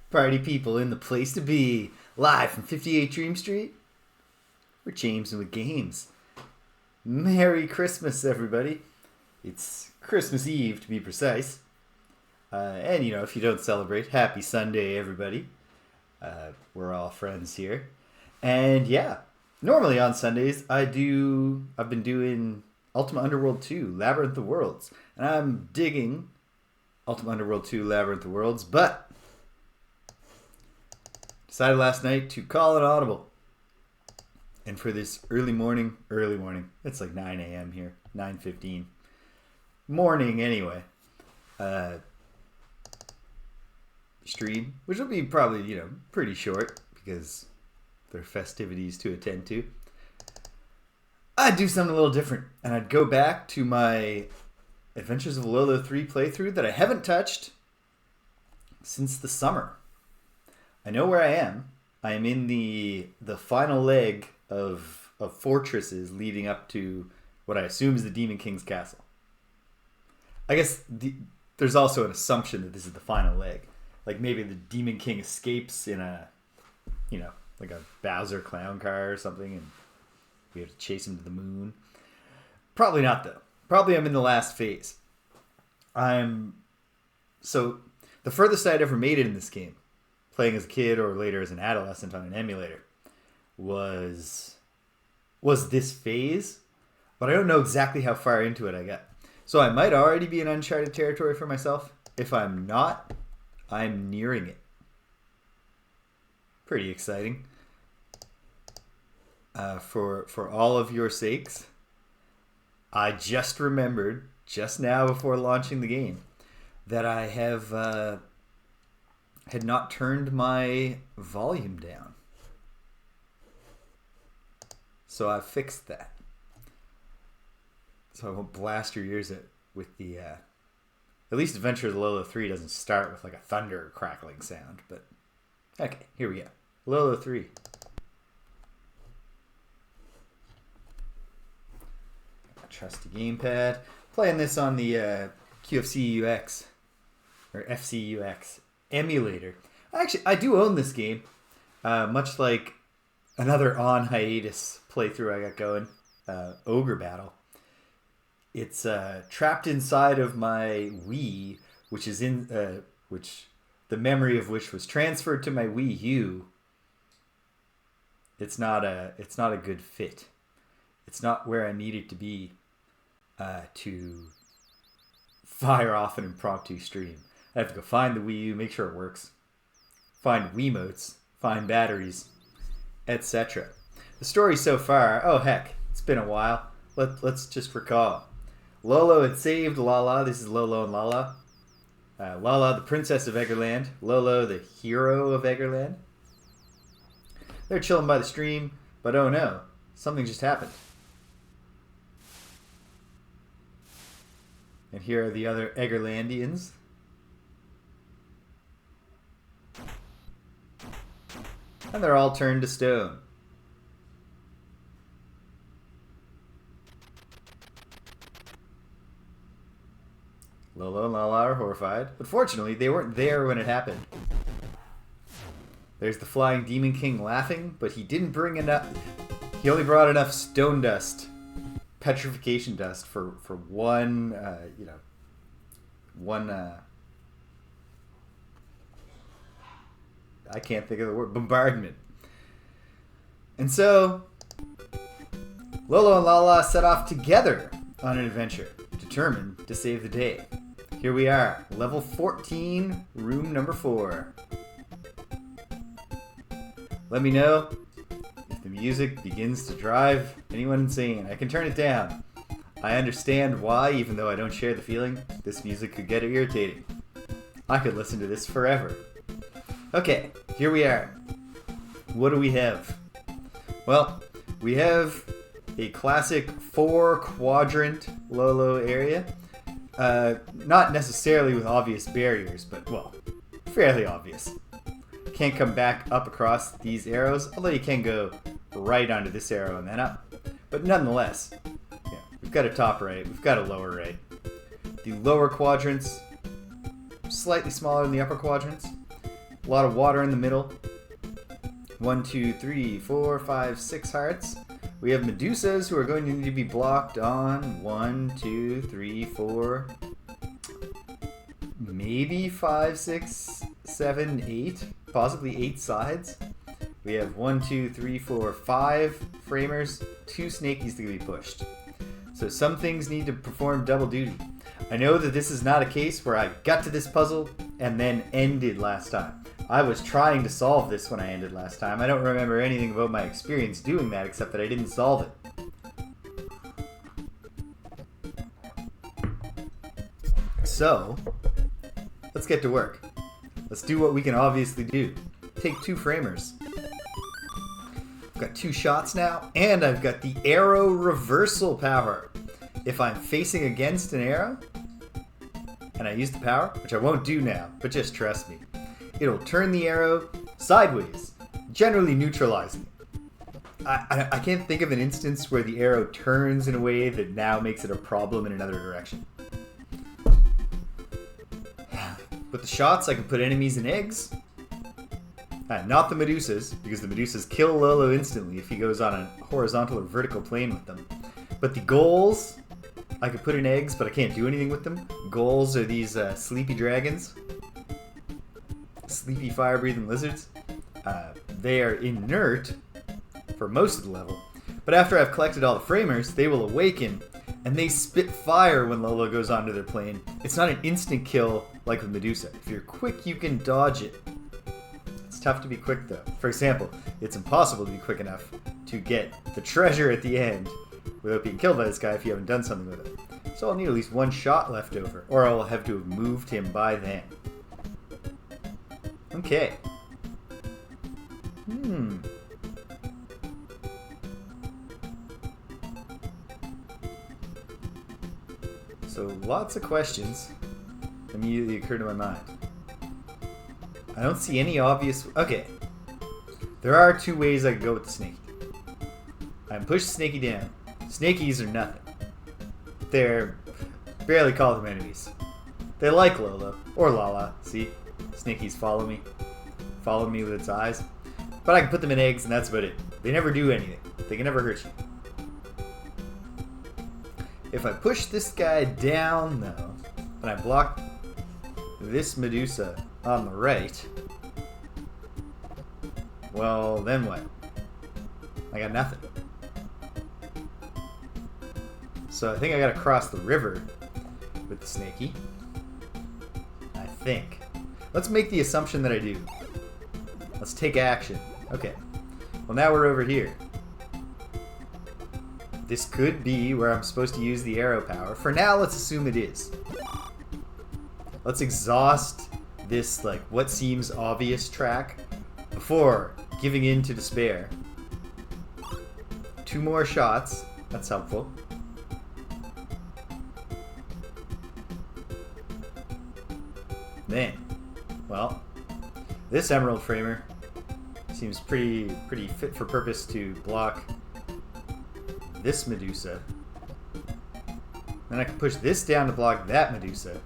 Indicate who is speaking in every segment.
Speaker 1: Party people in the place to be. Live from 58 Dream Street. We're James with Games. Merry Christmas, everybody. It's Christmas Eve, to be precise. And, you know, if you don't celebrate, happy Sunday, everybody. We're all friends here. And, yeah, normally on Sundays, I've been doing Ultima Underworld 2, Labyrinth of Worlds. And I'm digging Ultima Underworld 2, Labyrinth of Worlds, but decided last night to call an audible. And for this early morning, it's like 9 a.m. here, 9:15. Morning, anyway. Stream, which will be probably, you know, pretty short because there are festivities to attend to. I'd do something a little different, and I'd go back to my Adventures of Lolo 3 playthrough that I haven't touched since the summer. I know where I am. I am in the final leg of fortresses leading up to what I assume is the Demon King's castle. I guess there's also an assumption that this is the final leg. Like maybe the Demon King escapes in a, you know, like a Bowser clown car or something, and we have to chase him to the moon. Probably not, though. Probably I'm in the last phase. So the furthest I'd ever made it in this game, playing as a kid or later as an adolescent on an emulator, was this phase, but I don't know exactly how far into it I got. So I might already be in uncharted territory for myself. If I'm not, I'm nearing it. Pretty exciting. For all of your sakes, I just remembered, just now before launching the game, that I had not turned my volume down. So I've fixed that. So I won't blast your ears out with the... At least Adventures of Lolo 3 doesn't start with like a thunder crackling sound, but... Okay, here we go. Lolo 3. Trusty gamepad. Playing this on the QFC UX, or FC UX emulator. Actually, I do own this game, much like another on hiatus playthrough I got going, Ogre Battle. It's trapped inside of my Wii, which is the memory of which was transferred to my Wii U. It's not a good fit. It's not where I need it to be to fire off an impromptu stream. I have to go find the Wii U, make sure it works, find Wiimotes, find batteries, etc. The story so far, oh heck, it's been a while. Let's just recall. Lolo had saved Lala. This is Lolo and Lala. Lala, the princess of Eggerland. Lolo, the hero of Eggerland. They're chilling by the stream, but oh no, something just happened. And here are the other Eggerlandians. And they're all turned to stone. Lolo and Lala are horrified, but fortunately they weren't there when it happened. There's the flying Demon King laughing, but he didn't bring enough. He only brought enough stone dust, petrification dust for one, I can't think of the word, bombardment. And so, Lolo and Lala set off together on an adventure, determined to save the day. Here we are, level 14, room number 4. Let me know if the music begins to drive anyone insane. I can turn it down. I understand why, even though I don't share the feeling, this music could get irritating. I could listen to this forever. Okay, here we are. What do we have? Well, we have a classic 4-quadrant Lolo area. Not necessarily with obvious barriers, but, well, fairly obvious. Can't come back up across these arrows, although you can go right onto this arrow and then up. But nonetheless, yeah, we've got a top right, we've got a lower right. The lower quadrants, slightly smaller than the upper quadrants. A lot of water in the middle. 1, 2, 3, 4, 5, 6 hearts. We have Medusas who are going to need to be blocked on 1, 2, 3, 4, maybe 5, 6, 7, 8, possibly 8 sides. We have 1, 2, 3, 4, 5 framers, 2 snakies that can be pushed. So some things need to perform double duty. I know that this is not a case where I got to this puzzle and then ended last time. I was trying to solve this when I ended last time. I don't remember anything about my experience doing that except that I didn't solve it. So, let's get to work. Let's do what we can obviously do. Take 2 framers. I've got 2 shots now, and I've got the arrow reversal power. If I'm facing against an arrow, and I use the power, which I won't do now, but just trust me, it'll turn the arrow sideways, generally neutralizing it. I can't think of an instance where the arrow turns in a way that now makes it a problem in another direction. With the shots, I can put enemies in eggs. Not the Medusas, because the Medusas kill Lolo instantly if he goes on a horizontal or vertical plane with them. But the goals, I could put in eggs, but I can't do anything with them. Goals are these sleepy dragons. Sleepy fire-breathing lizards. They are inert for most of the level, but after I've collected all the framers, they will awaken, and they spit fire when Lolo goes onto their plane. It's not an instant kill like with Medusa. If you're quick, you can dodge it. It's tough to be quick though. For example, it's impossible to be quick enough to get the treasure at the end without being killed by this guy if you haven't done something with it. So I'll need at least 1 shot left over, or I'll have to have moved him by then. Okay. So lots of questions immediately occur to my mind. I don't see any obvious... Okay. There are 2 ways I could go with the snaky. I can push the snaky down. Snakies are nothing. They're... barely call them enemies. They like Lolo. Or Lala. See? Snakies follow me. Follow me with its eyes. But I can put them in eggs and that's about it. They never do anything. They can never hurt you. If I push this guy down, though, and I block this Medusa on the right, well, then what? I got nothing. So I think I gotta cross the river with the snaky. I think. Let's make the assumption that I do. Let's take action. Okay. Well, now we're over here. This could be where I'm supposed to use the arrow power. For now, let's assume it is. Let's exhaust this, like, what seems obvious track before giving in to despair. 2 more shots. That's helpful. Then, well, this emerald framer seems pretty fit for purpose to block this Medusa. Then I can push this down to block that Medusa.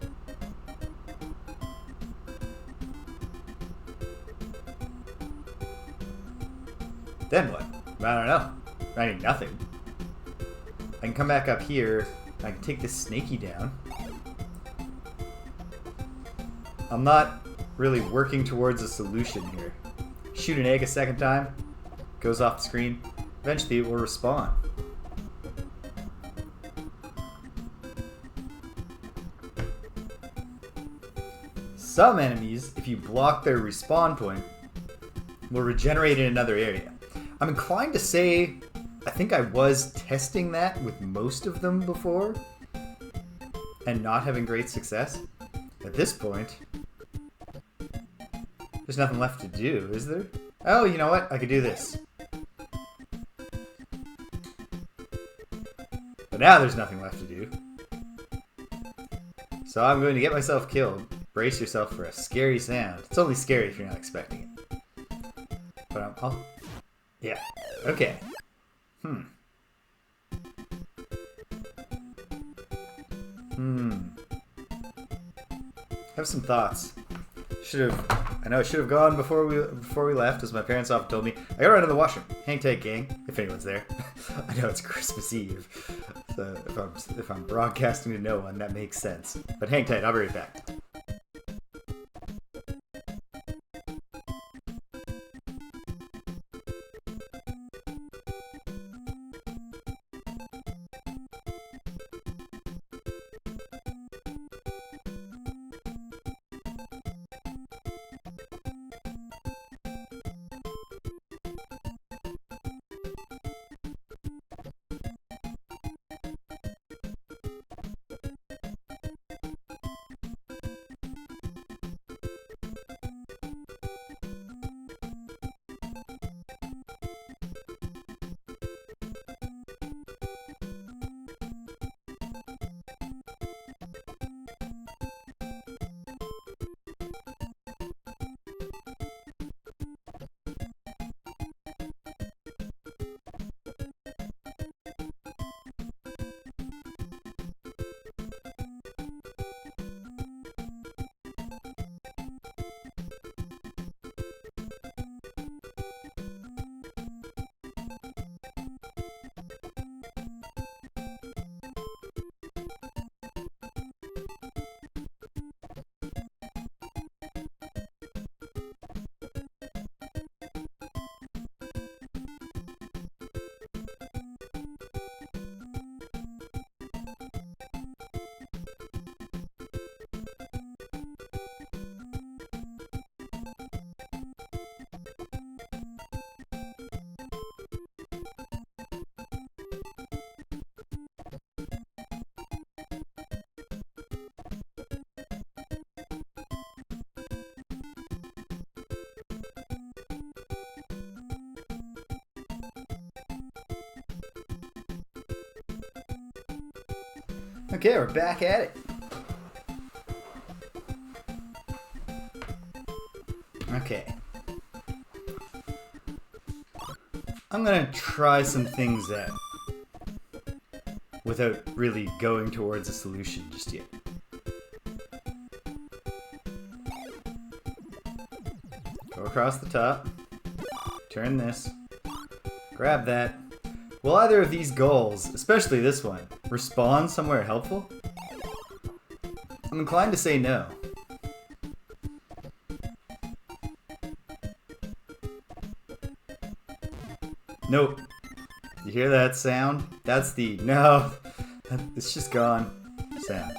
Speaker 1: Then what? I don't know. I need nothing. I can come back up here. I can take this snaky down. I'm not really working towards a solution here. Shoot an egg a second time. Goes off the screen. Eventually it will respawn. Some enemies, if you block their respawn point, will regenerate in another area. I'm inclined to say I think I was testing that with most of them before and not having great success. At this point, there's nothing left to do, is there? Oh, you know what? I could do this. But now there's nothing left to do. So I'm going to get myself killed. Brace yourself for a scary sound. It's only scary if you're not expecting it. But yeah. Okay. I have some thoughts. Should have I know I should have gone before we left, as my parents often told me. I gotta run to the washroom. Hang tight, gang, if anyone's there. I know it's Christmas Eve, so if I'm broadcasting to no one, that makes sense. But hang tight, I'll be right back. Okay, we're back at it. Okay. I'm gonna try some things out without really going towards a solution just yet. Go across the top. Turn this. Grab that. Will either of these goals, especially this one, respawn somewhere helpful? I'm inclined to say no. Nope. You hear that sound? That's the no. It's just gone sound.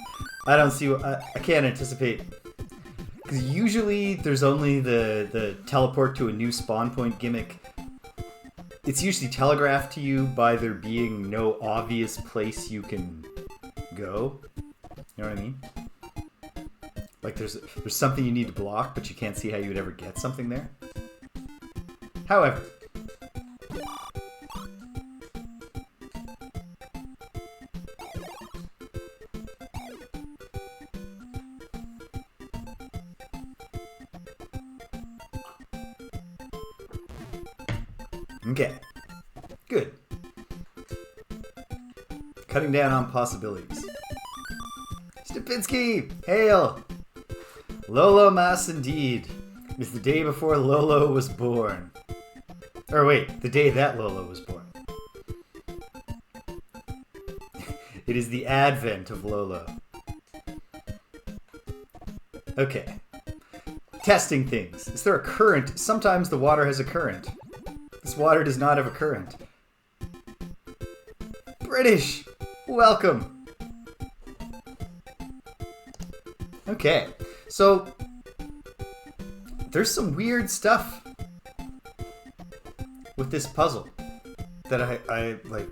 Speaker 1: I don't see what I can't anticipate. Because usually there's only the teleport to a new spawn point gimmick. It's usually telegraphed to you by there being no obvious place you can go. You know what I mean? Like there's something you need to block, but you can't see how you would ever get something there. However, okay. Good. Cutting down on possibilities. Stupinski! Hail! Lolo Mas indeed. It is the day before Lolo was born. Or wait, the day that Lolo was born. It is the advent of Lolo. Okay. Testing things. Is there a current? Sometimes the water has a current. This water does not have a current. British! Welcome! Okay, so there's some weird stuff with this puzzle that I like.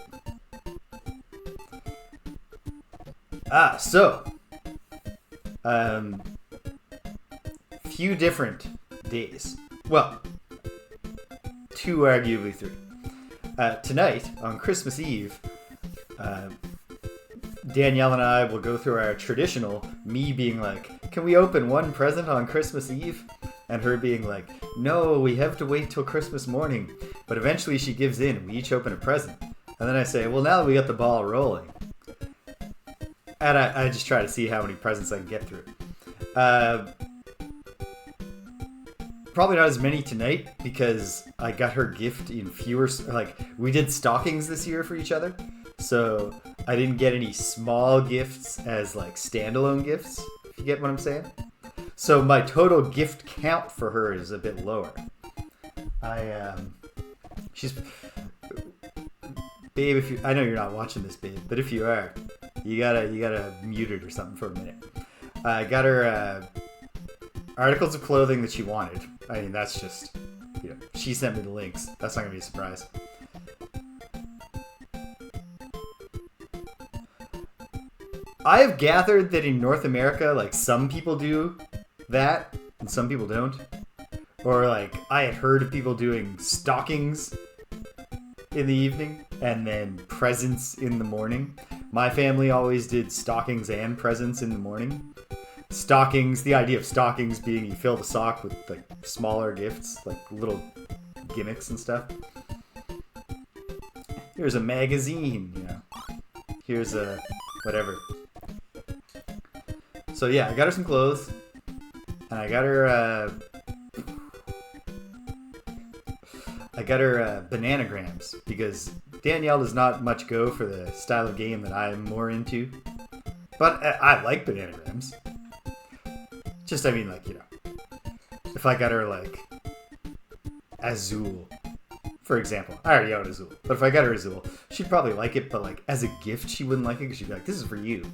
Speaker 1: Few different days. Well, two, arguably three. Tonight, on Christmas Eve, Danielle and I will go through our traditional, me being like, can we open one present on Christmas Eve? And her being like, no, we have to wait till Christmas morning. But eventually she gives in, and we each open a present. And then I say, well, now that we got the ball rolling. And I just try to see how many presents I can get through. probably not as many tonight because I got her gift in fewer. Like, we did stockings this year for each other, so I didn't get any small gifts as like standalone gifts. If you get what I'm saying. So my total gift count for her is a bit lower. She's, babe. If you, I know you're not watching this, babe, but if you are, you gotta mute it or something for a minute. I got her articles of clothing that she wanted. I mean, that's just, you know, she sent me the links. That's not gonna be a surprise. I have gathered that in North America, like, some people do that and some people don't. Or like, I had heard of people doing stockings in the evening and then presents in the morning. My family always did stockings and presents in the morning. Stockings, the idea of stockings being you fill the sock with like smaller gifts, like little gimmicks and stuff. Here's a magazine, you know. Here's a whatever. So yeah, I got her some clothes, and I got her bananagrams because Danielle does not much go for the style of game that I'm more into. But I like bananagrams. Just, I mean, like, you know, if I got her, like, Azul, for example. I already own Azul. But if I got her Azul, she'd probably like it, but, like, as a gift, she wouldn't like it because she'd be like, this is for you.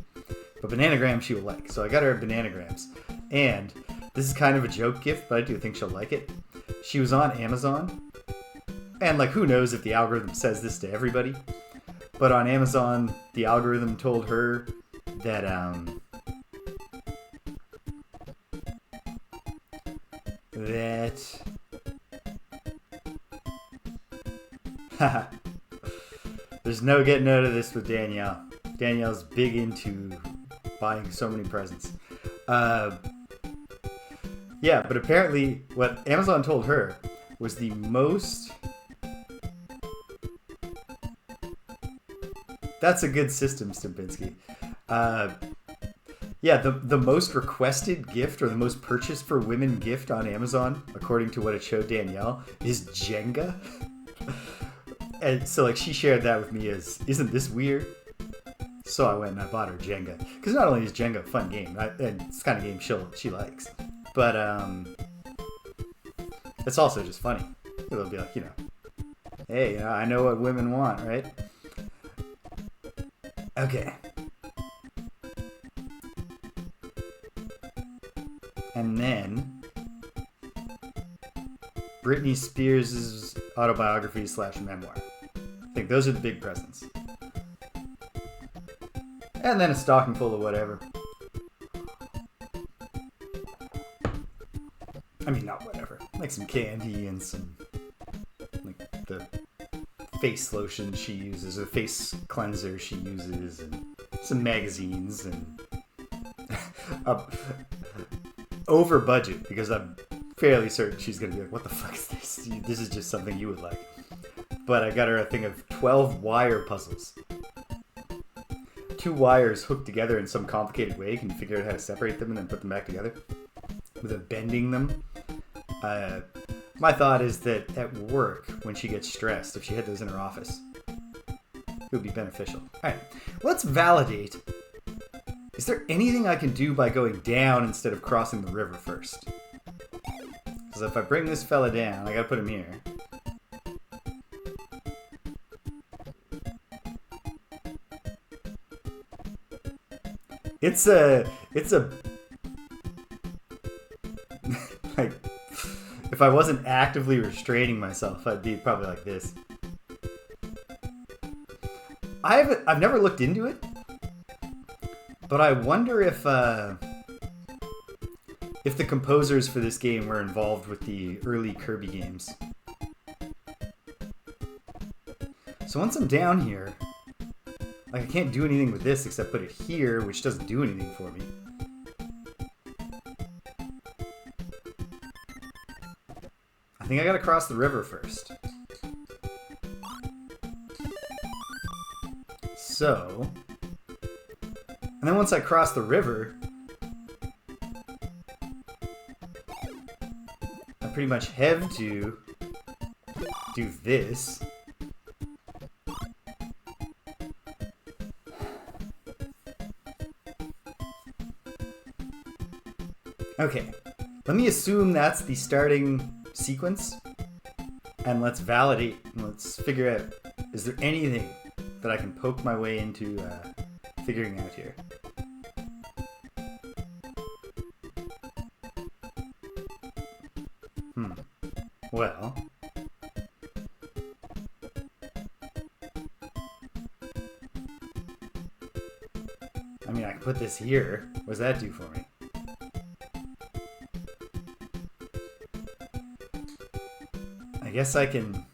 Speaker 1: But bananagrams she will like. So I got her bananagrams. And this is kind of a joke gift, but I do think she'll like it. She was on Amazon. And, like, who knows if the algorithm says this to everybody. But on Amazon, the algorithm told her that, there's no getting out of this with Danielle. Danielle's big into buying so many presents. Yeah, but apparently what Amazon told her was the most... That's a good system, Stimpinski. Yeah, the most requested gift or the most purchased for women gift on Amazon, according to what it showed Danielle, is Jenga. And so, like, she shared that with me as, isn't this weird? So I went and I bought her Jenga. Because not only is Jenga a fun game, and it's the kind of game she likes, but it's also just funny. It'll be like, you know, hey, you know, I know what women want, right? Okay. And then Britney Spears' autobiography / memoir. I think those are the big presents. And then a stocking full of whatever. I mean, not whatever. Like some candy and some, like, the face lotion she uses, or the face cleanser she uses, and some magazines, and over budget, because I'm fairly certain she's going to be like, what the fuck is this? This is just something you would like. But I got her a thing of 12 wire puzzles. 2 wires hooked together in some complicated way. Can you figure out how to separate them and then put them back together without bending them? My thought is that at work, when she gets stressed, if she had those in her office, it would be beneficial. Alright, let's validate. Is there anything I can do by going down instead of crossing the river first? Because if I bring this fella down, I gotta put him here. It's a like, if I wasn't actively restraining myself, I'd be probably like this. I've never looked into it, but I wonder if the composers for this game were involved with the early Kirby games. So once I'm down here, like, I can't do anything with this except put it here, which doesn't do anything for me. I think I gotta cross the river first. So... And then once I cross the river... I'm pretty much have to do this. Okay, let me assume that's the starting sequence, and let's validate, and let's figure out, is there anything that I can poke my way into figuring out here? Well, I mean, I can put this here. What does that do for me? I guess I can...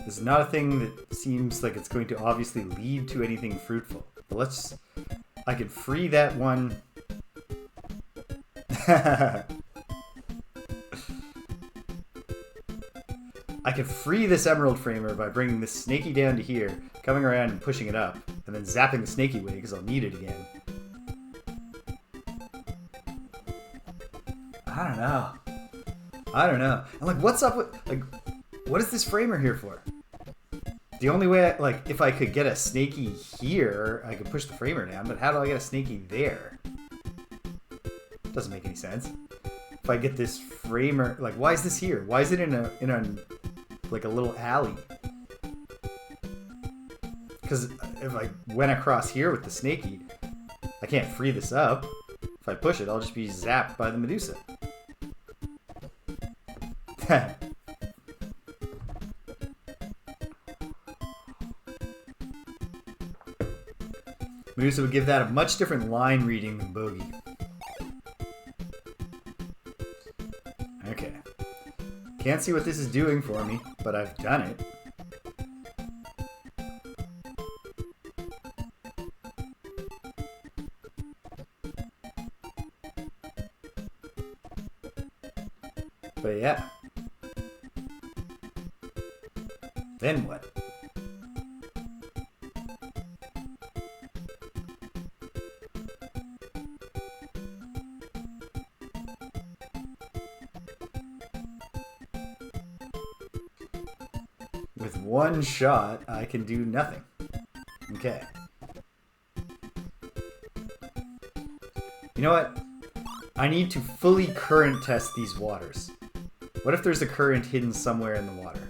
Speaker 1: This is not a thing that seems like it's going to obviously lead to anything fruitful. But let's... I can free that one... I can free this emerald framer by bringing this snaky down to here, coming around and pushing it up, and then zapping the snaky away because I'll need it again. I don't know. I don't know. And like, what's up with, like, what is this framer here for? The only way, like, if I could get a snaky here, I could push the framer down, but how do I get a snaky there? Doesn't make any sense. If I get this framer, like, why is this here? Why is it in a like a little alley? Because if I went across here with the snaky, I can't free this up. If I push it, I'll just be zapped by the Medusa. Medusa would give that a much different line reading than Bogey. Okay. Can't see what this is doing for me, but I've done it. But yeah. Then what? With one shot, I can do nothing. Okay. You know what? I need to fully current test these waters. What if there's a current hidden somewhere in the water?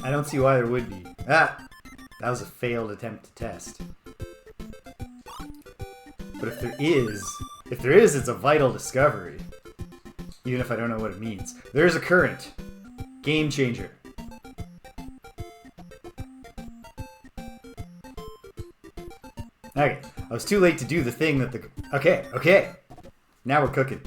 Speaker 1: I don't see why there would be. Ah! That was a failed attempt to test. But if there is, it's a vital discovery. Even if I don't know what it means. There's a current. Game changer. Okay, I was too late to do the thing that the... Okay. Now we're cooking.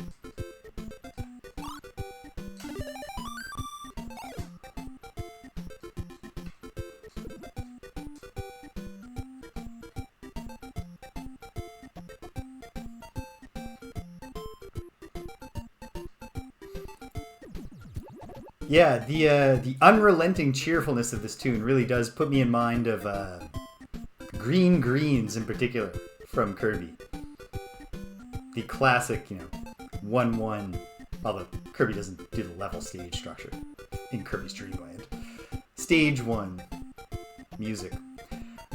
Speaker 1: Yeah, the unrelenting cheerfulness of this tune really does put me in mind of Green Greens in particular from Kirby. The classic, 1-1, although Kirby doesn't do the level stage structure in Kirby's Dream Land. Stage 1 music.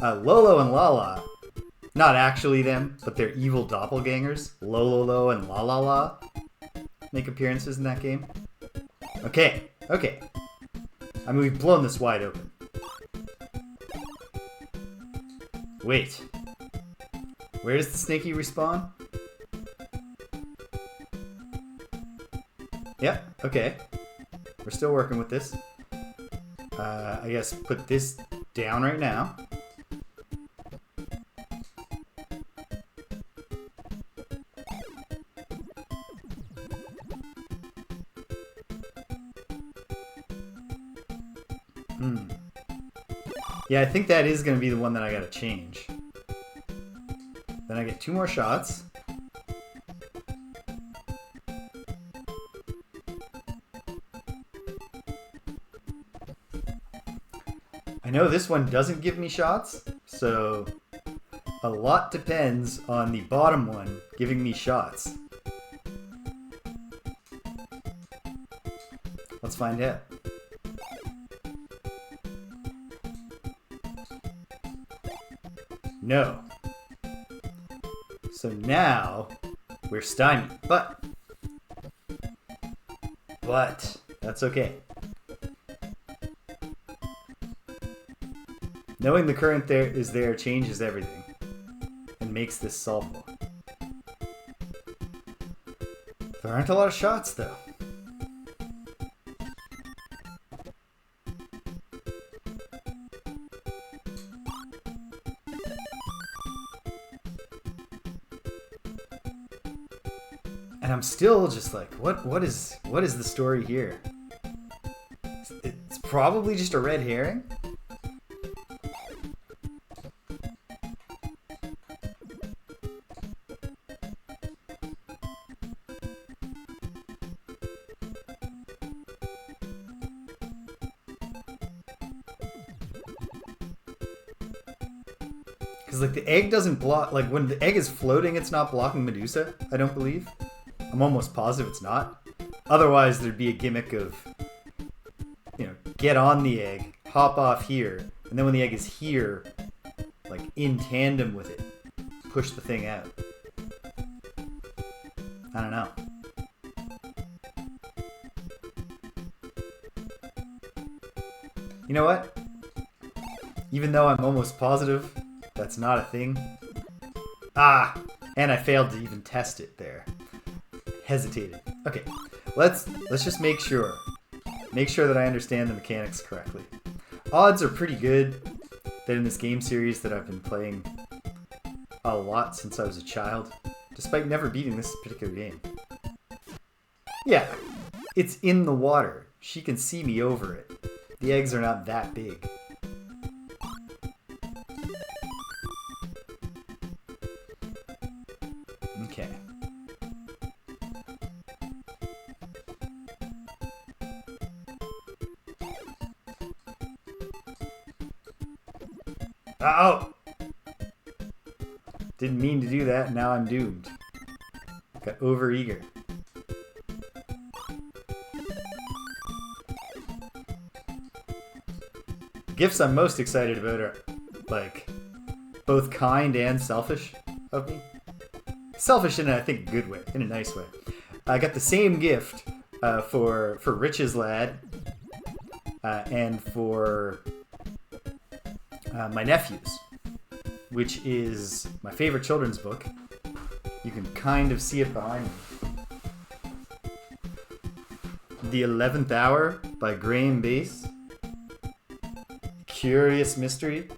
Speaker 1: Lolo and Lala, not actually them, but they're evil doppelgangers. Lolo and La La La make appearances in that game. Okay. I mean, we've blown this wide open. Wait. Where does the snaky respawn? Yep, okay. We're still working with this. I guess put this down right now. Yeah, I think that is going to be the one that I gotta change. Then I get 2 more shots. I know this one doesn't give me shots, so a lot depends on the bottom one giving me shots. Let's find out. No. So now we're stymied, but that's okay. Knowing the current is there changes everything and makes this solvable. There aren't a lot of shots though. And I'm still just like, what is the story here? It's probably just a red herring. Because like the egg doesn't block, like when the egg is floating, it's not blocking Medusa, I don't believe. I'm almost positive it's not. Otherwise, there'd be a gimmick of, you know, get on the egg, hop off here, and then when the egg is here, like in tandem with it, push the thing out. I don't know. You know what? Even though I'm almost positive that's not a thing. Ah! And I failed to even test it there. Hesitated. Okay, let's just make sure that I understand the mechanics correctly. Odds are pretty good that in this game series that I've been playing a lot since I was a child, despite never beating this particular game. Yeah, it's in the water. She can see me over it. The eggs are not that big. Okay. Oh! Didn't mean to do that, now I'm doomed. Got overeager. The gifts I'm most excited about are, like, both kind and selfish of me. Selfish in, I think, a good way, in a nice way. I got the same gift for Rich's lad and for my nephews, which is my favorite children's book. You can kind of see it behind me. The 11th Hour by Graham Base. Curious mystery.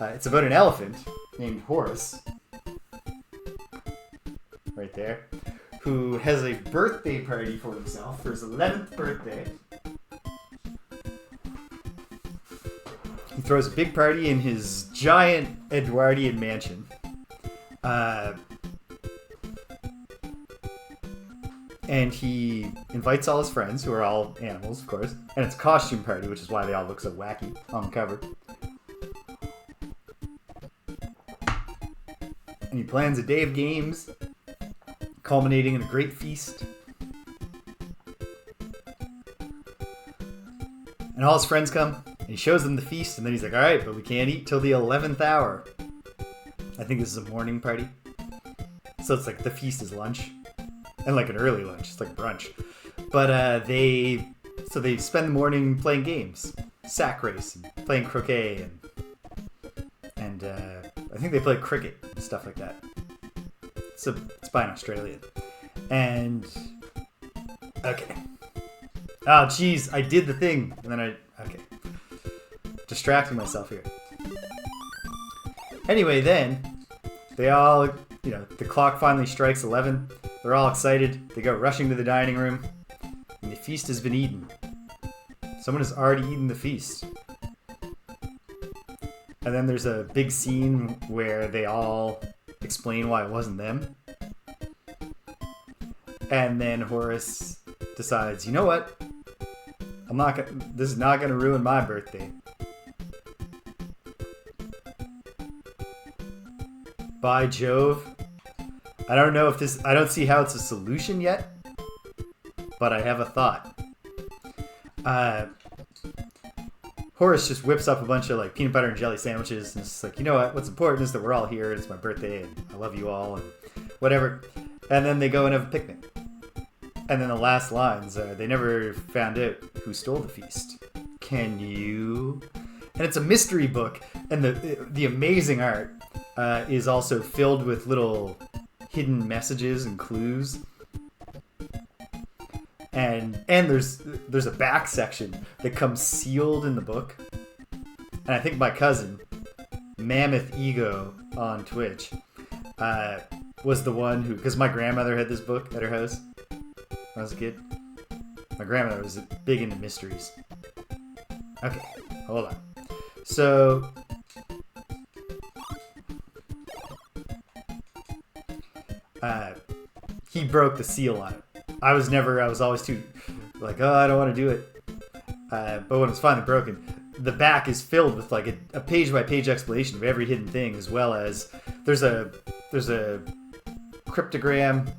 Speaker 1: It's about an elephant named Horace, right there, who has a birthday party for himself for his 11th birthday. He throws a big party in his giant Edwardian mansion. And he invites all his friends, who are all animals, of course. And it's a costume party, which is why they all look so wacky on the cover. And he plans a day of games, culminating in a great feast. And all his friends come, and he shows them the feast, and then he's like, alright, but we can't eat till the 11th hour. I think this is a morning party. So it's like the feast is lunch. And like an early lunch, it's like brunch. But they spend the morning playing games. Sack race, and playing croquet, and I think they play cricket and stuff like that. So it's by an Australian. And okay. Oh jeez, I did the thing. And then okay. Distracting myself here. Anyway, then they all, you know, the clock finally strikes 11. They're all excited. They go rushing to the dining room. And the feast has been eaten. Someone has already eaten the feast. And then there's a big scene where they all explain why it wasn't them. And then Horace decides, you know what? This is not gonna ruin my birthday. By Jove. I don't know if this... I don't see how it's a solution yet, but I have a thought. Horace just whips up a bunch of like peanut butter and jelly sandwiches and it's like, you know what? What's important is that we're all here. It's my birthday and I love you all and whatever. And then they go and have a picnic. And then the last lines are, they never found out who stole the feast. Can you? And it's a mystery book. And the amazing art is also filled with little hidden messages and clues. And there's a back section that comes sealed in the book. And I think my cousin, Mammoth Ego on Twitch, was the one who... Because my grandmother had this book at her house when I was a kid. My grandmother was big into mysteries. Okay, hold on. So... he broke the seal on it. I was always too, like, oh, I don't want to do it. But when it's finally broken, the back is filled with like a page-by-page explanation of every hidden thing, as well as there's a cryptogram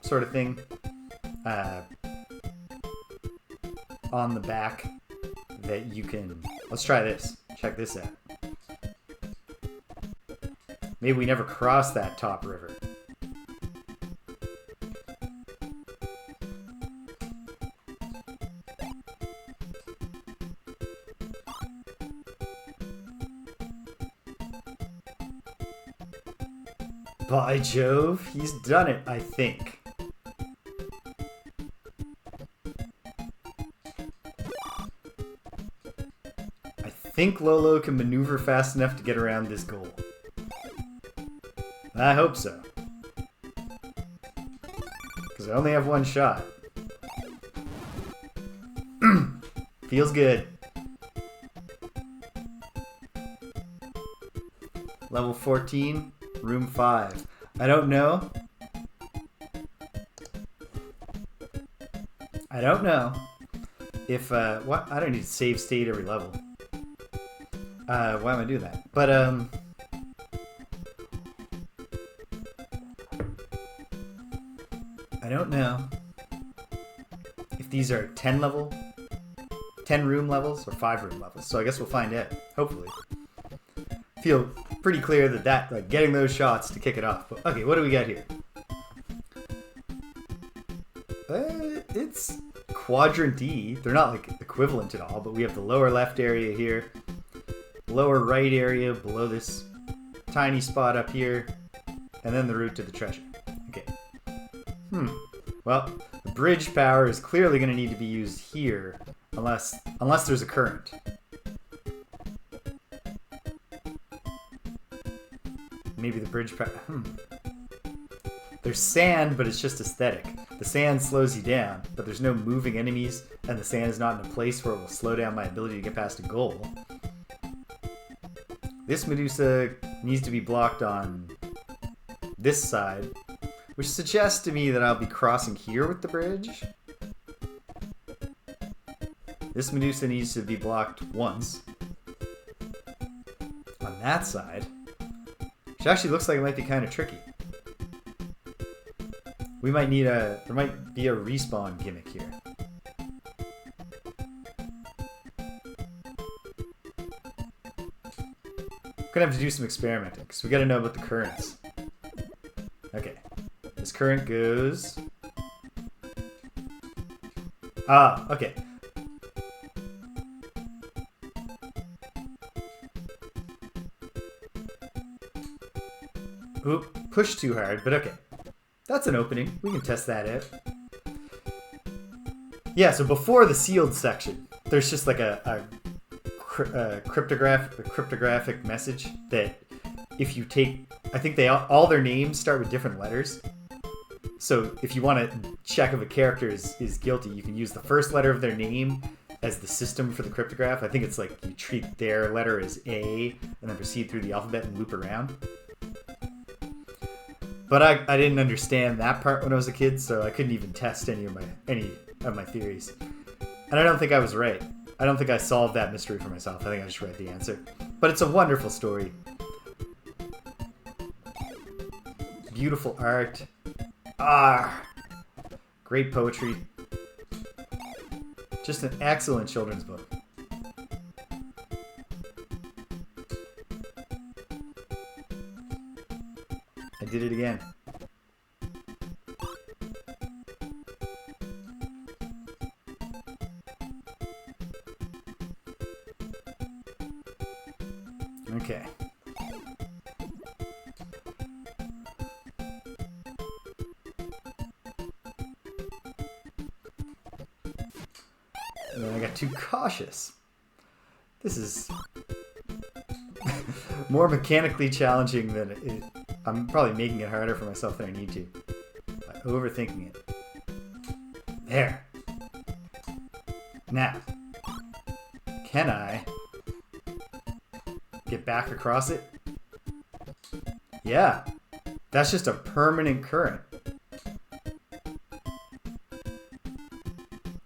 Speaker 1: sort of thing on the back that you can... Let's try this. Check this out. Maybe we never crossed that top river. By Jove, he's done it, I think. I think Lolo can maneuver fast enough to get around this goal. I hope so. Because I only have one shot. Feels good. Level 14. Room 5. I don't know. I don't know if, what? I don't need to save state every level. Why am I doing that? But, I don't know if these are 10 room levels or 5 room levels. So I guess we'll find out, hopefully. Feel pretty clear that like getting those shots to kick it off. But, okay, what do we got here? It's quadrant E. They're not like equivalent at all, but we have the lower left area here, lower right area below this tiny spot up here, and then the route to the treasure. Okay. Well, the bridge power is clearly going to need to be used here, unless there's a current. Maybe the bridge power... There's sand, but it's just aesthetic. The sand slows you down, but there's no moving enemies, and the sand is not in a place where it will slow down my ability to get past a goal. This Medusa needs to be blocked on this side, which suggests to me that I'll be crossing here with the bridge. This Medusa needs to be blocked once on that side, which actually looks like it might be kind of tricky. We might need there might be a respawn gimmick here. Gonna have to do some experimenting, because we gotta know about the currents. Okay. This current goes... Ah, okay. Oop, push too hard, but okay. That's an opening. We can test that out. Yeah, so before the sealed section, there's just like a cryptographic message that if you take... I think all their names start with different letters. So if you want to check if a character is guilty, you can use the first letter of their name as the system for the cryptograph. I think it's like you treat their letter as A and then proceed through the alphabet and loop around. But I didn't understand that part when I was a kid, so I couldn't even test any of my theories. And I don't think I was right. I don't think I solved that mystery for myself. I think I just read the answer. But it's a wonderful story. such beautiful art. Ah, great poetry. Just an excellent children's book. I did it again. Okay. And then I got too cautious. This is more mechanically challenging than it. I'm probably making it harder for myself than I need to by overthinking it. There. Now, can I get back across it? Yeah, that's just a permanent current.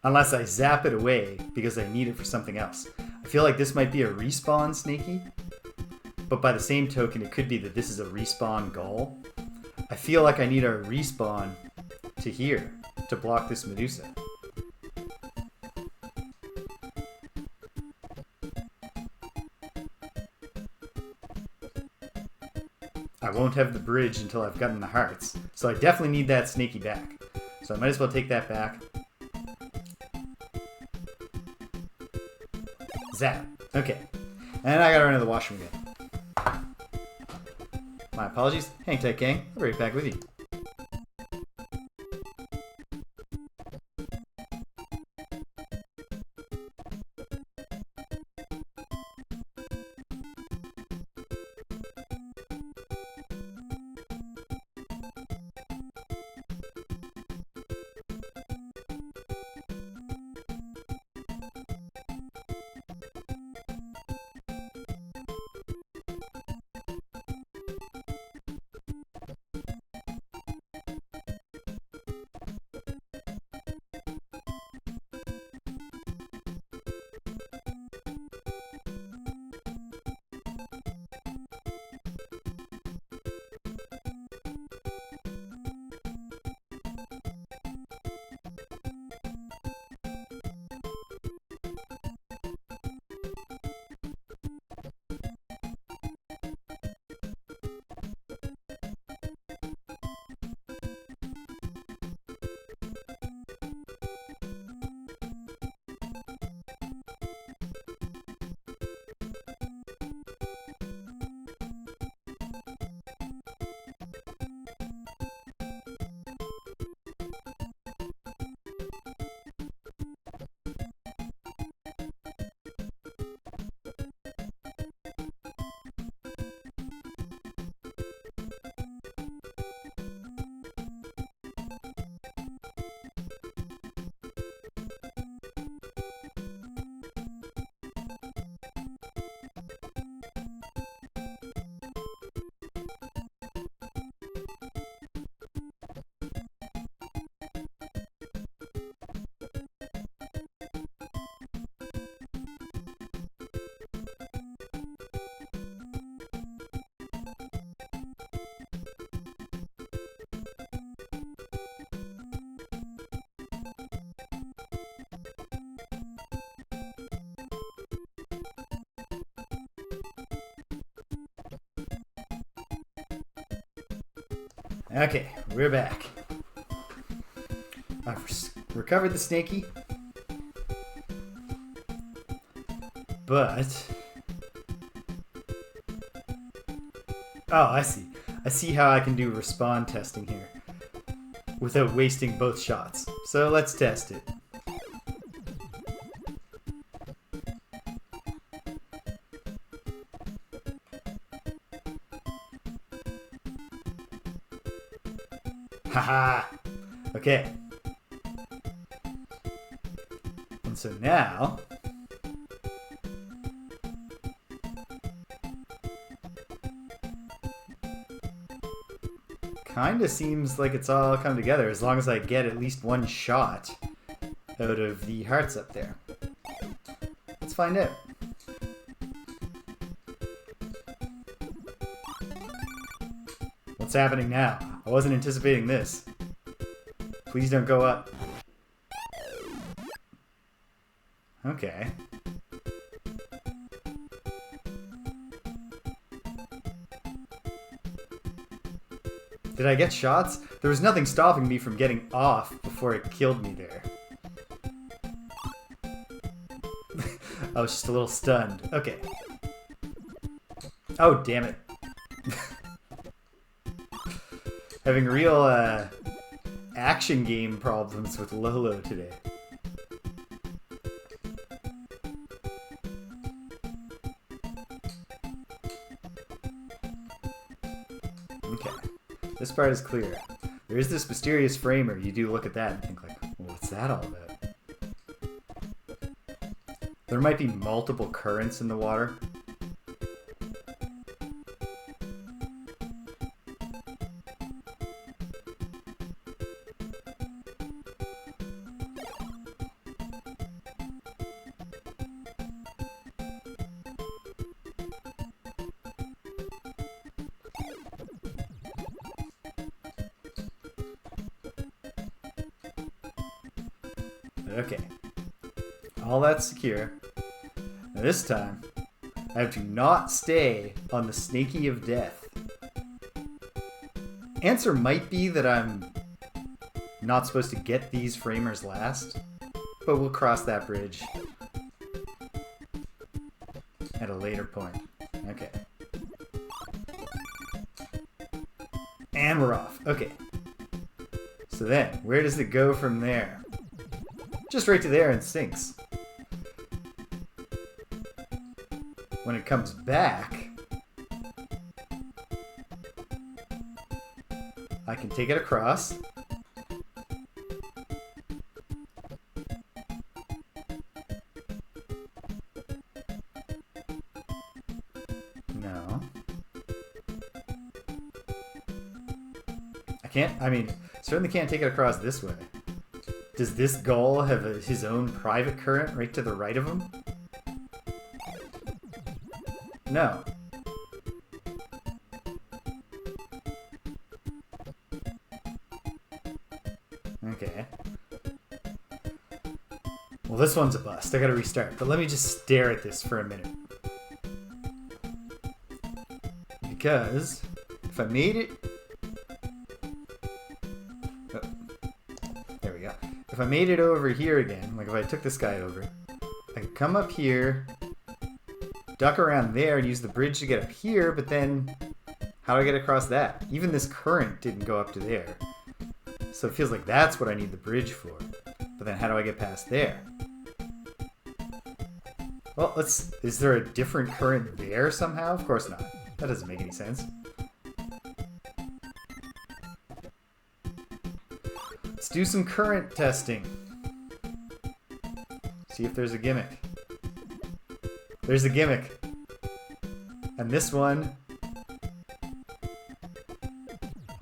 Speaker 1: Unless I zap it away because I need it for something else. I feel like this might be a respawn Snaky, but by the same token, it could be that this is a respawn Gull. I feel like I need a respawn to here to block this Medusa. I won't have the bridge until I've gotten the hearts, so I definitely need that Snaky back. So I might as well take that back. Zap. Okay. And I gotta run to the washroom again. My apologies. Hang tight, gang. I'll be right back with you. Okay, we're back. I've recovered the Snaky, but oh, I see. I see how I can do respawn testing here without wasting both shots. So let's test it. Haha! Okay. And so now kinda seems like it's all come together as long as I get at least one shot out of the hearts up there. Let's find out. What's happening now? I wasn't anticipating this. Please don't go up. Okay. Did I get shots? There was nothing stopping me from getting off before it killed me there. I was just a little stunned. Okay. Oh, damn it. Having real action game problems with Lolo today. Okay. This part is clear. There is this mysterious framer. You do look at that and think like, well, what's that all about? There might be multiple currents in the water. Okay. All that's secure. Now this time, I have to not stay on the Snaky of Death. Answer might be that I'm not supposed to get these framers last, but we'll cross that bridge at a later point. Okay. And we're off. Okay. So then, where does it go from there? Just right to there and sinks. When it comes back, I can take it across. No. I can't, I mean, certainly can't take it across this way. Does this gull have his own private current right to the right of him? No. Okay. Well, this one's a bust. I gotta restart. But let me just stare at this for a minute. Because if I made it... Oh. There we go. If I made it over here again, like if I took this guy over, I could come up here, duck around there, and use the bridge to get up here, but then how do I get across that? Even this current didn't go up to there. So it feels like that's what I need the bridge for. But then how do I get past there? Well, is there a different current there somehow? Of course not. That doesn't make any sense. Let's do some current testing. See if there's a gimmick. There's a gimmick. And this one...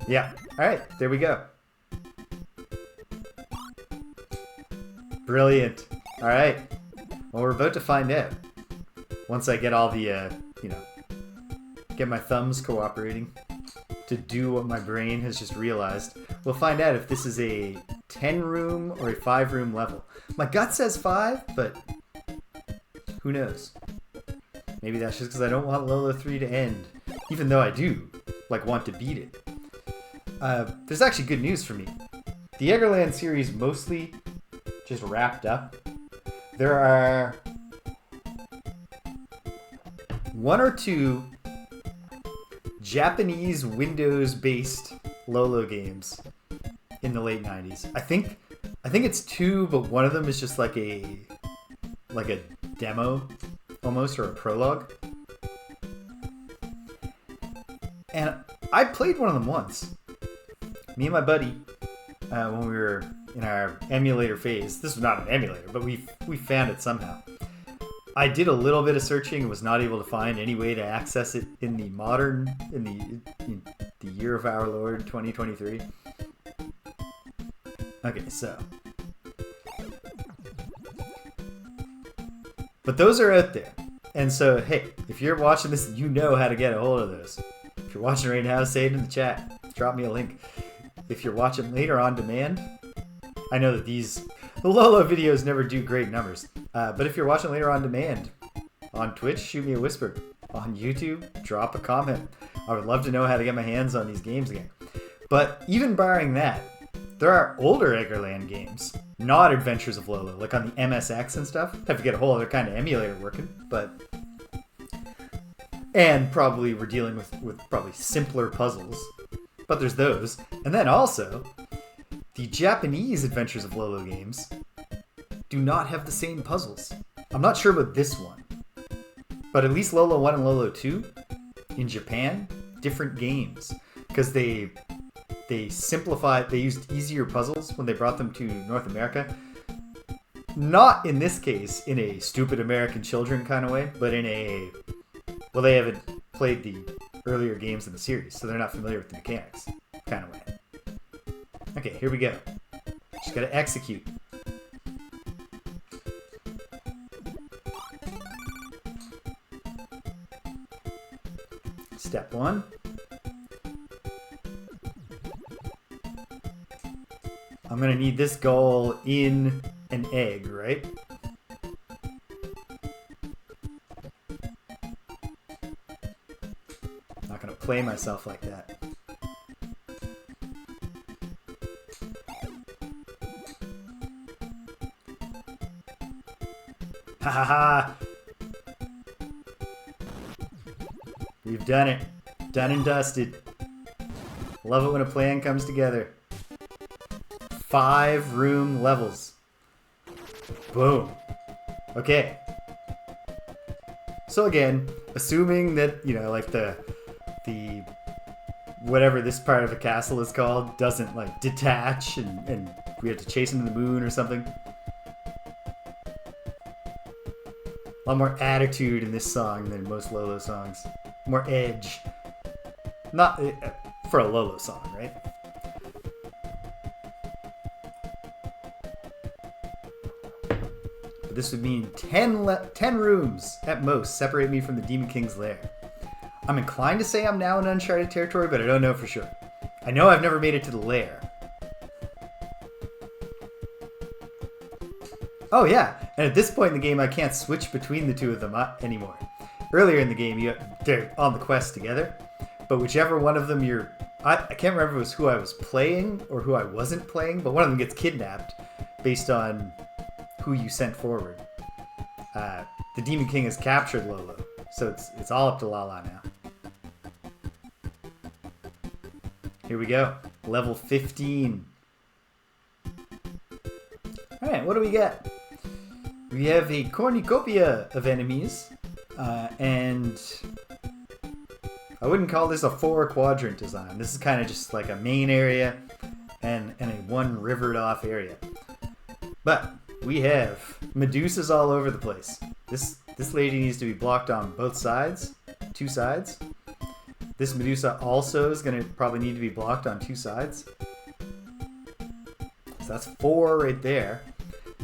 Speaker 1: Yeah. Alright, there we go. Brilliant. Alright. Well, we're about to find out. Once I get all the, get my thumbs cooperating to do what my brain has just realized. We'll find out if this is a 10-room or a 5-room level. My gut says 5, but who knows? Maybe that's just because I don't want Lolo 3 to end, even though I do, want to beat it. There's actually good news for me. The Eggerland series mostly just wrapped up. There are 1 or 2 Japanese Windows-based Lolo games in the late 90s. I think it's 2, but one of them is just like a demo almost, or a prologue. And I played one of them once. Me and my buddy, when we were in our emulator phase. This was not an emulator, but we found it somehow. I did a little bit of searching and was not able to find any way to access it in the modern, in the year of our Lord 2023. Okay, so. But those are out there. And so, hey, if you're watching this, you know how to get a hold of those. If you're watching right now, say it in the chat. drop me a link. If you're watching later on demand, I know that the Lolo videos never do great numbers. But if you're watching later on demand, on Twitch, shoot me a whisper. On YouTube, drop a comment. I would love to know how to get my hands on these games again. But even barring that, there are older Eggerland games, not Adventures of Lolo, like on the MSX and stuff. Have to get a whole other kind of emulator working, but... And probably we're dealing with probably simpler puzzles. But there's those. And then also, the Japanese Adventures of Lolo games do not have the same puzzles. I'm not sure about this one. But at least Lolo 1 and Lolo 2, in Japan, different games. Because they simplified, they used easier puzzles when they brought them to North America. Not in this case in a stupid American children kind of way, but in a, well, they haven't played the earlier games in the series, so they're not familiar with the mechanics kind of way. Okay, here we go. Just gotta execute. Step 1. I'm gonna need this goal in an egg, right? Not gonna play myself like that. Ha ha ha! We've done it. Done and dusted. Love it when a plan comes together. 5-room levels. Boom. Okay. So again, assuming that, you know, like the whatever this part of the castle is called doesn't like detach and we have to chase him to the moon or something. A lot more attitude in this song than most Lolo songs. More edge. Not for a Lolo song, right? But this would mean 10 rooms at most separate me from the Demon King's lair. I'm inclined to say I'm now in uncharted territory, but I don't know for sure. I know I've never made it to the lair. Oh yeah, and at this point in the game I can't switch between the two of them anymore. Earlier in the game, they're on the quest together, but whichever one of them I can't remember if it was who I was playing or who I wasn't playing, but one of them gets kidnapped based on who you sent forward. The Demon King has captured Lolo, so it's all up to Lala now. Here we go, level 15. Alright, what do we got? We have a cornucopia of enemies, and I wouldn't call this a 4-quadrant design. This is kind of just like a main area and a one rivered off area. But we have Medusas all over the place. This lady needs to be blocked on both sides, 2 sides. This Medusa also is going to probably need to be blocked on 2 sides. So that's 4 right there.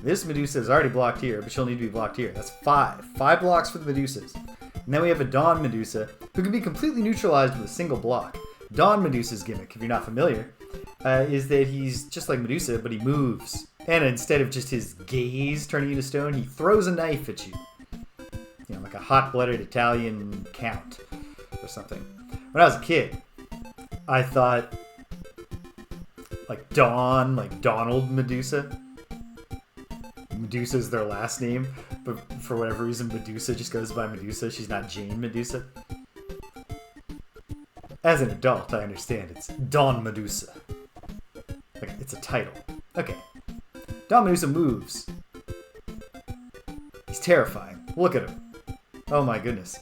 Speaker 1: This Medusa is already blocked here, but she'll need to be blocked here. That's 5. 5 blocks for the Medusas. And then we have a Dawn Medusa, who can be completely neutralized with a single block. Dawn Medusa's gimmick, if you're not familiar, is that he's just like Medusa, but he moves. And instead of just his gaze turning you to stone, he throws a knife at you. You know, like a hot-blooded Italian count or something. When I was a kid, I thought like Dawn, like Donald Medusa. Medusa's their last name, but for whatever reason Medusa just goes by Medusa. She's not Jane Medusa. As an adult, I understand it's Dawn Medusa. Okay, it's a title. Okay. Dawn Medusa moves. He's terrifying. Look at him. Oh my goodness.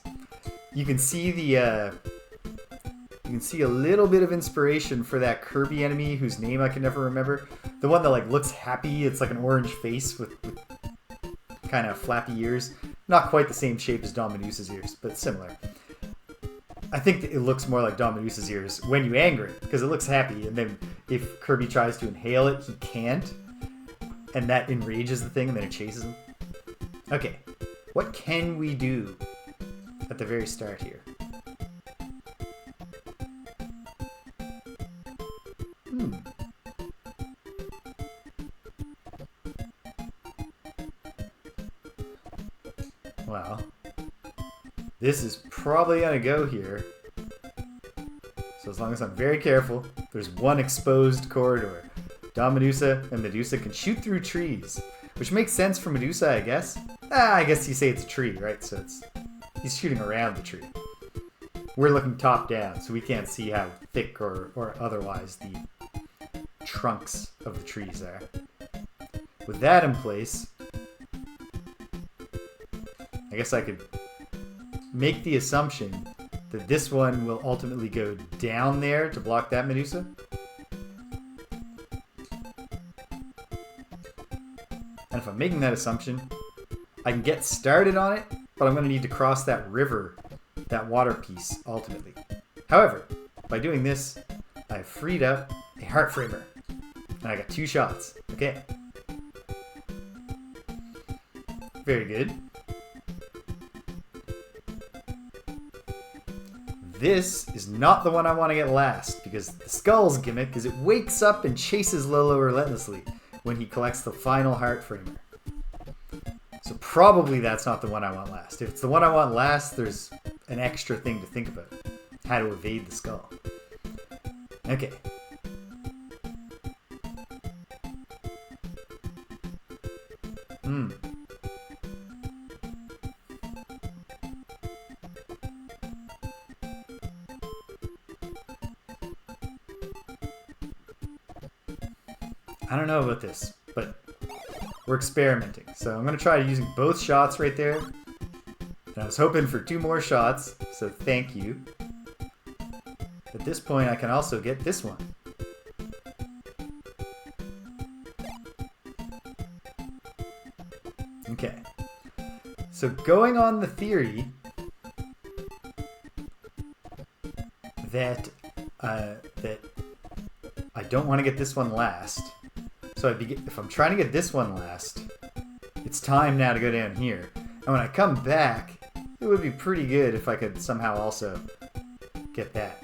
Speaker 1: You can see the you can see a little bit of inspiration for that Kirby enemy whose name I can never remember. The one that like looks happy. It's like an orange face with kind of flappy ears. Not quite the same shape as Dawn Medusa's ears, but similar. I think it looks more like Dawn Medusa's ears when you anger it, because it looks happy, and then if Kirby tries to inhale it, he can't. And that enrages the thing, and then it chases him. Okay, what can we do at the very start here? Well, this is probably gonna go here. So as long as I'm very careful, there's one exposed corridor. Don Medusa and Medusa can shoot through trees, which makes sense for Medusa, I guess. I guess you say it's a tree, right? So he's shooting around the tree. We're looking top down, so we can't see how thick or otherwise the trunks of the trees are. With that in place, I guess I could make the assumption that this one will ultimately go down there to block that Medusa. And if I'm making that assumption, I can get started on it, but I'm going to need to cross that river, that water piece, ultimately. However, by doing this, I have freed up a heart framer. And I got 2 shots. Okay. Very good. This is not the one I want to get last, because the skull's gimmick is it wakes up and chases Lolo relentlessly when he collects the final heart framer. So probably that's not the one I want last. If it's the one I want last, there's an extra thing to think about. How to evade the skull. Okay. I don't know about this, but we're experimenting. So I'm going to try using both shots right there. And I was hoping for 2 more shots, so thank you. At this point, I can also get this one. Okay. So going on the theory that that I don't want to get this one last. So if I'm trying to get this one last, it's time now to go down here. And when I come back, it would be pretty good if I could somehow also get that.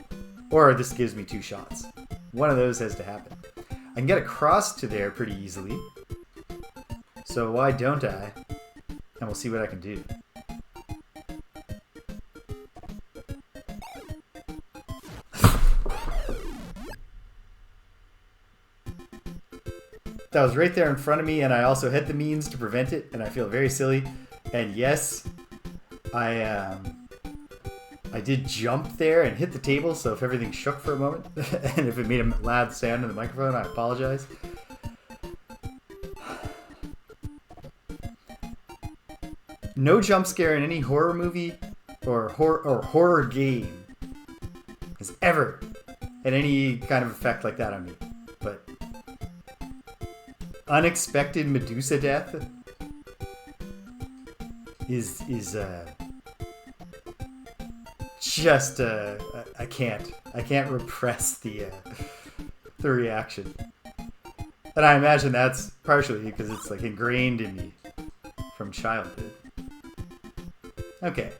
Speaker 1: Or this gives me 2 shots. One of those has to happen. I can get across to there pretty easily. So why don't I? And we'll see what I can do. That was right there in front of me, and I also had the means to prevent it, and I feel very silly. And yes, I did jump there and hit the table, so if everything shook for a moment, and if it made a loud sound in the microphone, I apologize. No jump scare in any horror movie or horror game has ever had any kind of effect like that on me. But unexpected Medusa death is just I can't repress the reaction, and I imagine that's partially because it's like ingrained in me from childhood. Okay,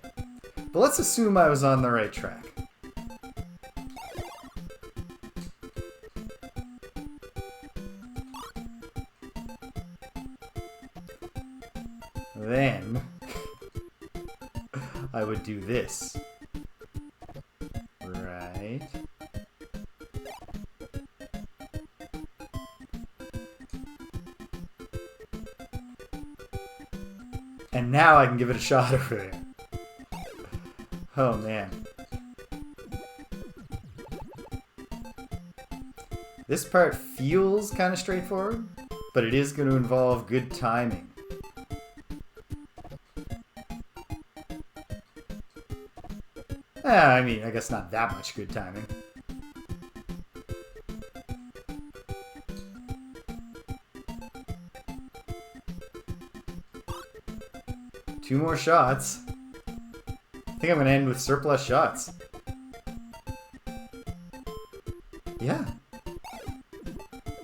Speaker 1: but let's assume I was on the right track. Then I would do this. Right. And now I can give it a shot over there. Oh man. This part feels kind of straightforward, but it is going to involve good timing. I mean, I guess not that much good timing. Two more shots. I think I'm going to end with surplus shots. Yeah.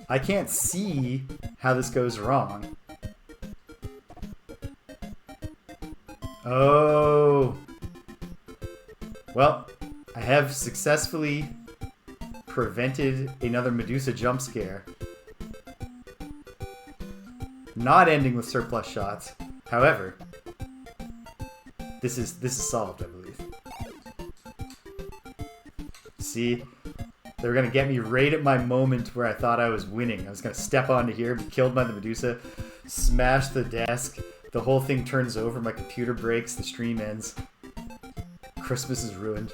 Speaker 1: I can't see how this goes wrong. Oh. Well, I have successfully prevented another Medusa jump scare. Not ending with surplus shots. However, this is solved, I believe. See? They were going to get me right at my moment where I thought I was winning. I was going to step onto here, be killed by the Medusa, smash the desk, the whole thing turns over, my computer breaks, the stream ends. Christmas is ruined.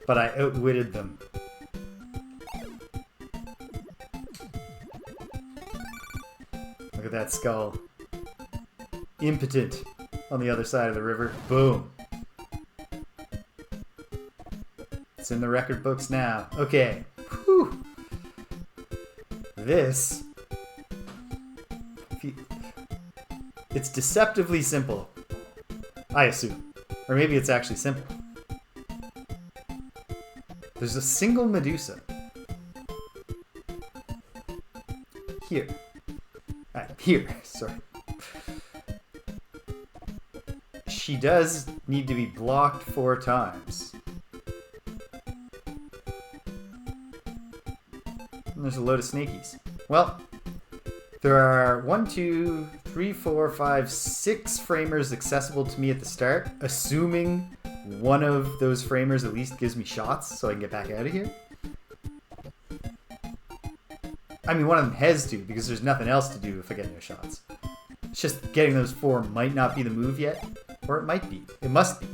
Speaker 1: But I outwitted them. Look at that skull. Impotent on the other side of the river. Boom. It's in the record books now. Okay. Whew. This... It's deceptively simple. I assume. Or maybe it's actually simple. There's a single Medusa. Here. Here, sorry. She does need to be blocked 4 times. And there's a load of snakies. Well, there are 1, 2, 3, 4, 5, 6 framers accessible to me at the start, assuming one of those framers at least gives me shots so I can get back out of here. I mean, one of them has to, because there's nothing else to do if I get no shots. It's just getting those 4 might not be the move yet, or it might be. It must be.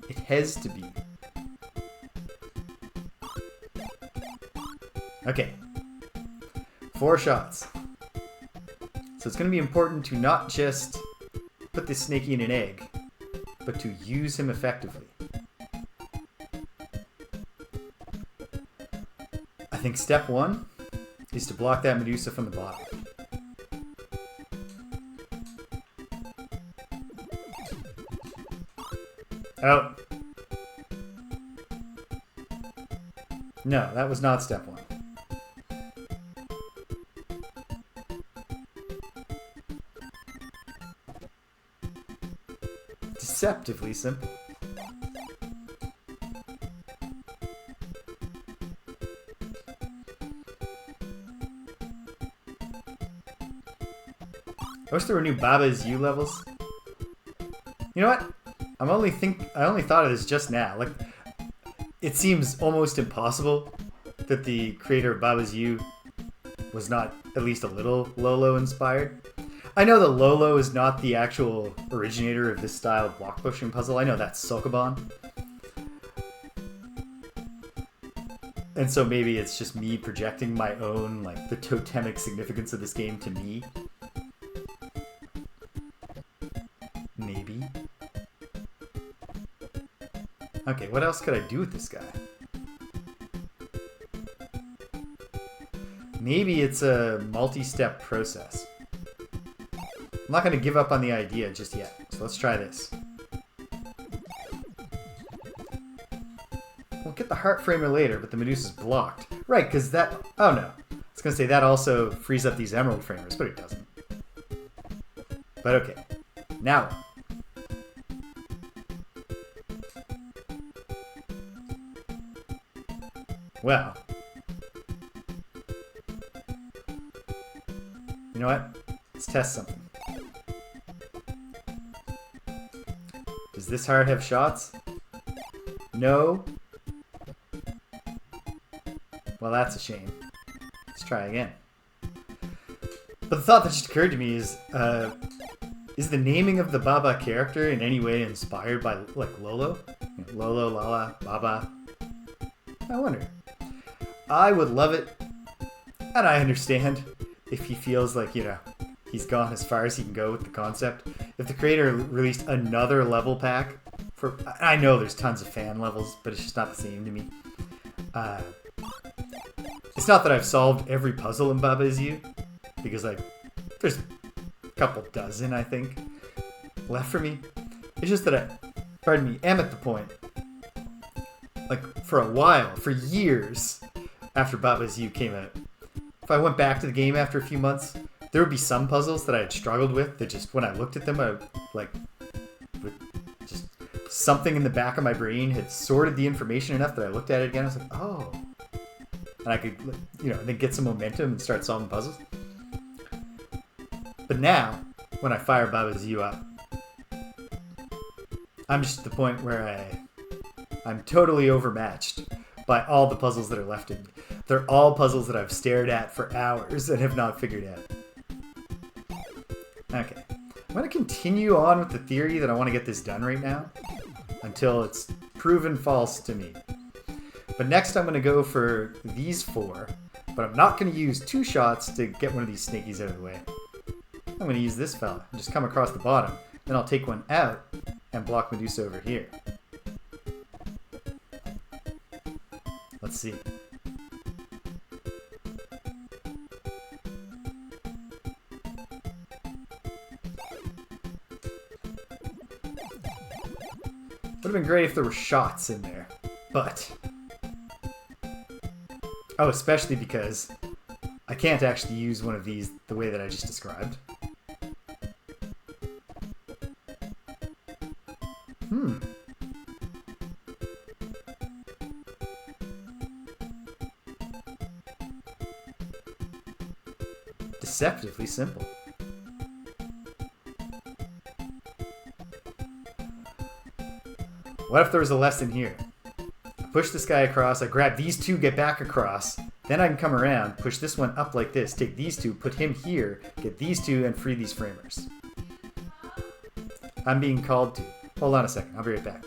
Speaker 1: It has to be. Okay. 4 shots. So it's going to be important to not just put this snaky in an egg, but to use him effectively. I think step 1 is to block that Medusa from the bottom. Oh. No, that was not step 1. Deceptively simple. I wish there were new Baba Is You levels. You know what? I only thought of this just now. Like, it seems almost impossible that the creator of Baba Is You was not at least a little Lolo inspired. I know that Lolo is not the actual originator of this style of block pushing puzzle. I know that's Sokoban. And so maybe it's just me projecting my own, like, the totemic significance of this game to me. Maybe. Okay, what else could I do with this guy? Maybe it's a multi-step process. I'm not going to give up on the idea just yet, so let's try this. We'll get the heart framer later, but the Medusa's blocked. Right, because that... Oh no. I was going to say that also frees up these emerald framers, but it doesn't. But okay. Now. Well. You know what? Let's test something. Does this heart have shots? No. Well, that's a shame. Let's try again. But the thought that just occurred to me is the naming of the Baba character in any way inspired by, like, Lolo? You know, Lolo, Lala, Baba. I wonder. I would love it, and I understand if he feels like, you know, he's gone as far as he can go with the concept. If the creator released another level pack for... I know there's tons of fan levels, but it's just not the same to me. It's not that I've solved every puzzle in Baba Is You, because, like, there's a couple dozen, I think, left for me. It's just that I, am at the point, like, for a while, for years after Baba Is You came out, if I went back to the game after a few months, there would be some puzzles that I had struggled with that just, when I looked at them, I, like, just something in the back of my brain had sorted the information enough that I looked at it again, I was like, oh. And I could, you know, then get some momentum and start solving puzzles. But now, when I fire Baba Is You up, I'm just at the point where I'm totally overmatched by all the puzzles that are left in me. They're all puzzles that I've stared at for hours and have not figured out. Okay. I'm going to continue on with the theory that I want to get this done right now until it's proven false to me. But next I'm going to go for these 4, but I'm not going to use 2 shots to get one of these snakies out of the way. I'm going to use this fella and just come across the bottom. Then I'll take one out and block Medusa over here. Let's see. Would have been great if there were shots in there, but... Oh, especially because I can't actually use one of these the way that I just described. Deceptively simple. What if there was a lesson here? I push this guy across, I grab these 2, get back across, then I can come around, push this one up like this, take these 2, put him here, get these 2, and free these framers. I'm being called to. Hold on a second, I'll be right back.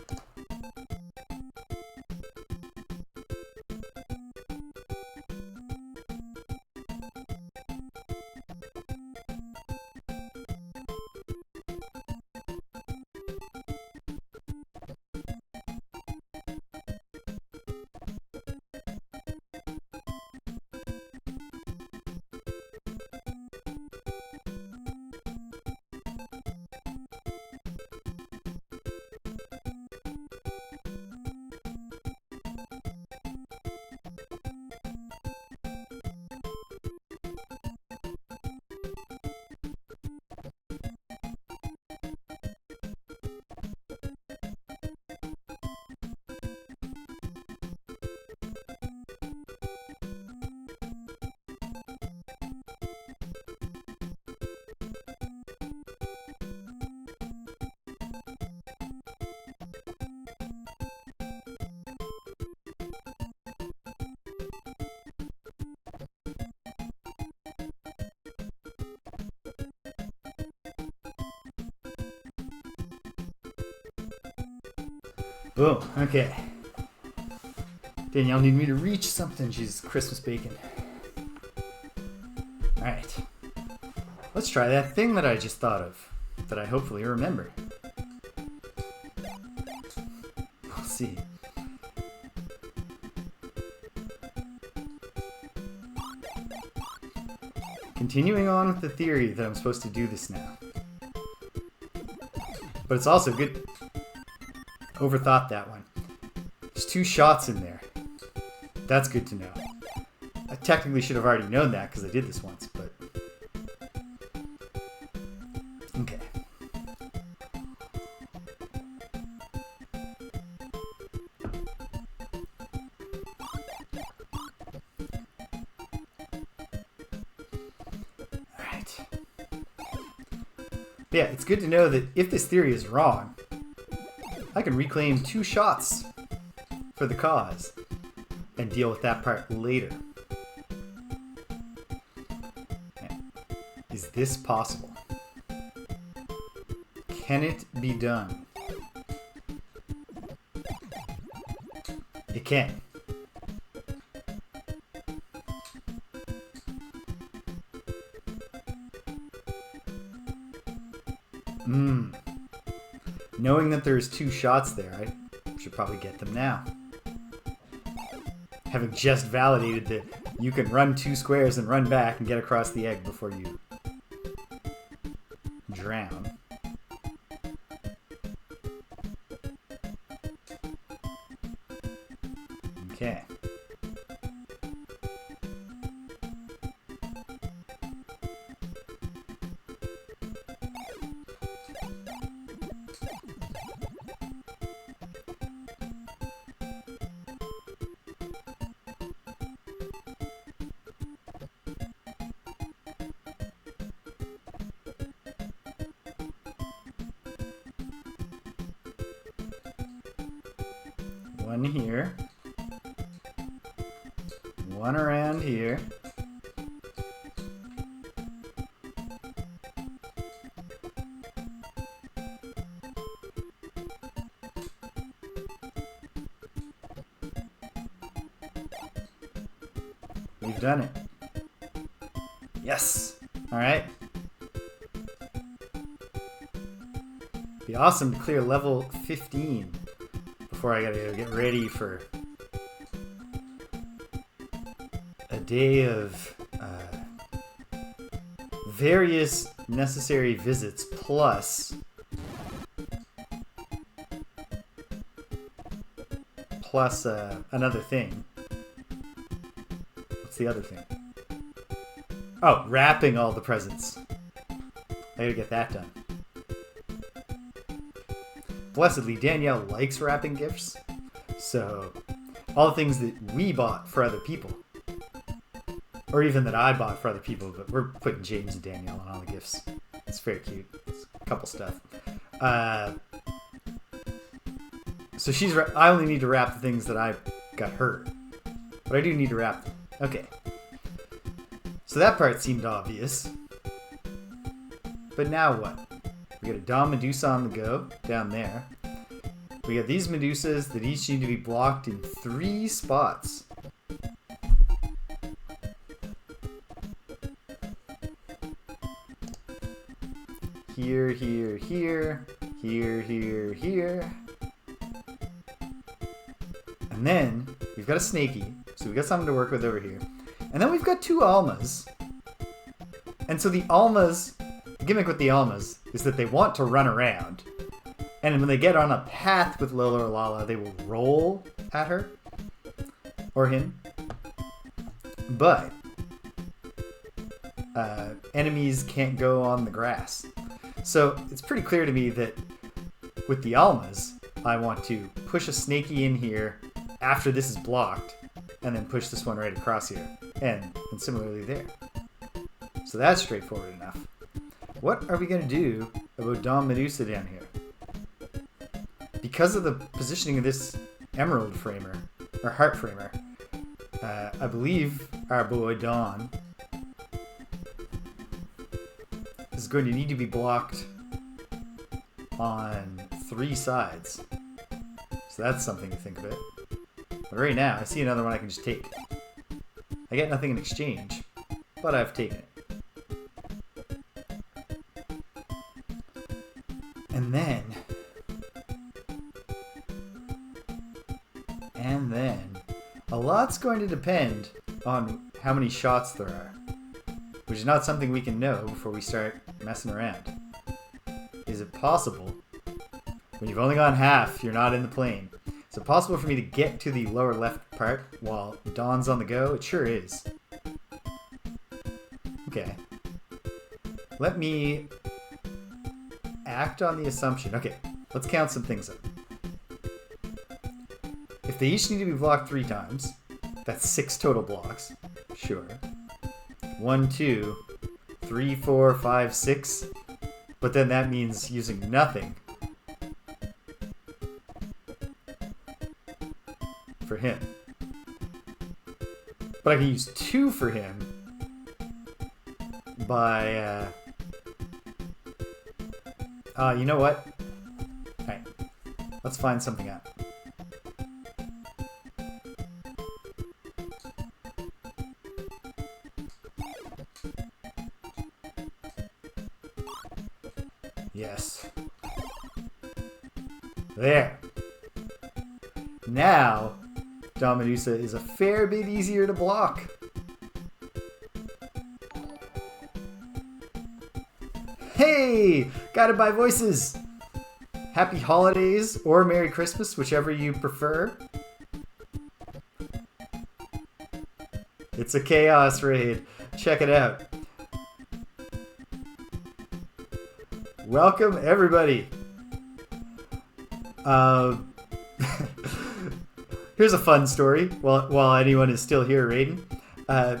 Speaker 1: Boom. Okay. Danielle need me to reach something. She's Christmas bacon. Alright. Let's try that thing that I just thought of. That I hopefully remember. We'll see. Continuing on with the theory that I'm supposed to do this now. But it's also good... Overthought that one. There's 2 shots in there. That's good to know. I technically should have already known that because I did this once, but... Okay. Alright. Yeah, it's good to know that if this theory is wrong, I can reclaim 2 shots for the cause and deal with that part later. Is this possible? Can it be done? It can. Knowing that there's 2 shots there, I should probably get them now. Having just validated that you can run 2 squares and run back and get across the egg before you drown. Okay. One here. One around here. We've done it. Yes! Alright. Be awesome to clear level 15 before I gotta go get ready for a day of various necessary visits plus another thing. What's the other thing? Oh, wrapping all the presents. I gotta get that done. Blessedly, Danielle likes wrapping gifts, so all the things that we bought for other people, or even that I bought for other people, but we're putting James and Danielle on all the gifts. It's very cute. It's a couple stuff. So I only need to wrap the things that I got her, but I do need to wrap them. Okay. So that part seemed obvious. But now what? We got a Dom Medusa on the go down there. We got these Medusas that each need to be blocked in 3 spots. Here, here, here, here, here, here. And then we've got a Snaky, so we've got something to work with over here. And then we've got 2 Almas. And so the Almas, the gimmick with the Almas is that they want to run around. And when they get on a path with Lolo or Lala, they will roll at her. Or him. But enemies can't go on the grass. So it's pretty clear to me that with the Almas, I want to push a Snaky in here after this is blocked, and then push this one right across here. And similarly there. So that's straightforward enough. What are we going to do about Dom Medusa down here? Because of the positioning of this emerald framer, or heart framer, I believe our boy Don is going to need to be blocked on 3 sides. So that's something to think about. But right now, I see another one I can just take. I get nothing in exchange, but I've taken it. And then, a lot's going to depend on how many shots there are, which is not something we can know before we start messing around. Is it possible, when you've only gone half, you're not in the plane, is it possible for me to get to the lower left part while Dawn's on the go? It sure is. Okay. Let me act on the assumption. Okay, let's count some things up. If they each need to be blocked 3 times, that's 6 total blocks. Sure. 1, 2, 3, 4, 5, 6. But then that means using nothing for him. But I can use 2 for him by you know what? Alright. Let's find something out. Yes. There. Now, Dom Medusa is a fair bit easier to block. Hey! Guided by Voices! Happy holidays or Merry Christmas, whichever you prefer. It's a chaos raid. Check it out. Welcome, everybody. Here's a fun story while anyone is still here raiding. I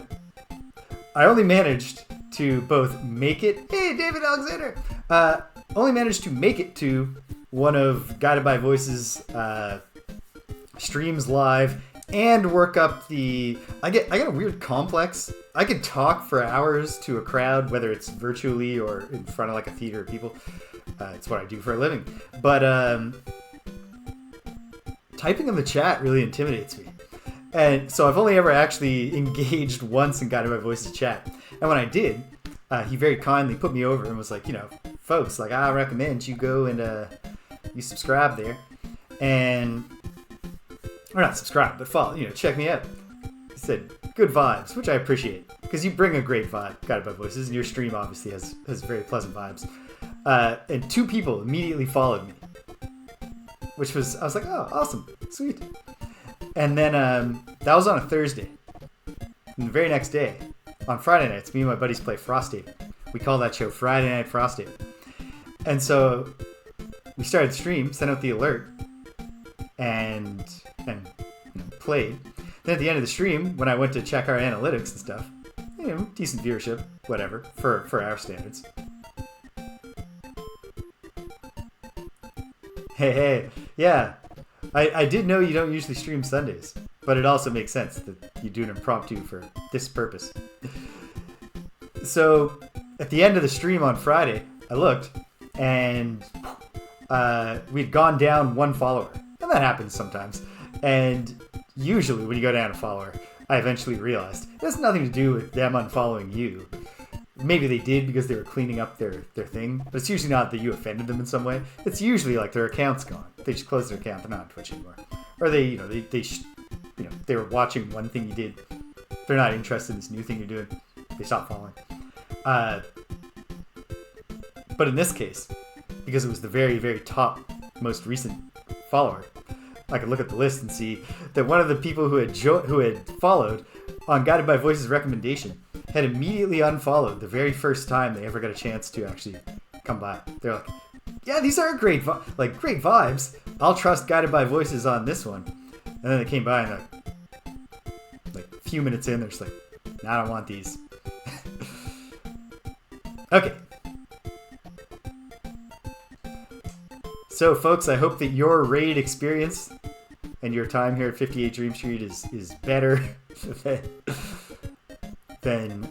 Speaker 1: only managed to both make it... Hey, David Alexander! Only managed to make it to one of Guided by Voices' streams live, and work up the... I get a weird complex. I could talk for hours to a crowd, whether it's virtually or in front of like a theater of people. It's what I do for a living. But typing in the chat really intimidates me. And so I've only ever actually engaged once in Guided by Voices chat. And when I did, he very kindly put me over and was like, folks, like, I recommend you go and you subscribe there. And... or not subscribe, but follow, check me out. He said, good vibes, which I appreciate. Because you bring a great vibe, Guided by Voices, and your stream obviously has very pleasant vibes. And 2 people immediately followed me. I was like, oh, awesome, sweet. And then that was on a Thursday. And the very next day, on Friday nights, me and my buddies play Frosty. We call that show Friday Night Frosty. And so we started stream, sent out the alert, and played. Then at the end of the stream, when I went to check our analytics and stuff, decent viewership, whatever, for our standards. Hey, yeah. I did know you don't usually stream Sundays, but it also makes sense that you do an impromptu for this purpose. So, at the end of the stream on Friday, I looked, and we'd gone down 1 follower. And that happens sometimes. And usually when you go down a follower, I eventually realized it has nothing to do with them unfollowing you. Maybe they did because they were cleaning up their thing, but it's usually not that you offended them in some way. It's usually like their account's gone. They just closed their account. They're not on Twitch anymore. Or they were watching one thing you did. They're not interested in this new thing you're doing. They stopped following. But in this case, because it was the very, very top, most recent follower, I could look at the list and see that one of the people who had followed on Guided by Voices recommendation had immediately unfollowed the very first time they ever got a chance to actually come by. They're like, yeah, these are great vibes. I'll trust Guided by Voices on this one. And then they came by and like a few minutes in, they're just like, nah, I don't want these. Okay. So, folks, I hope that your raid experience and your time here at 58 Dream Street is better than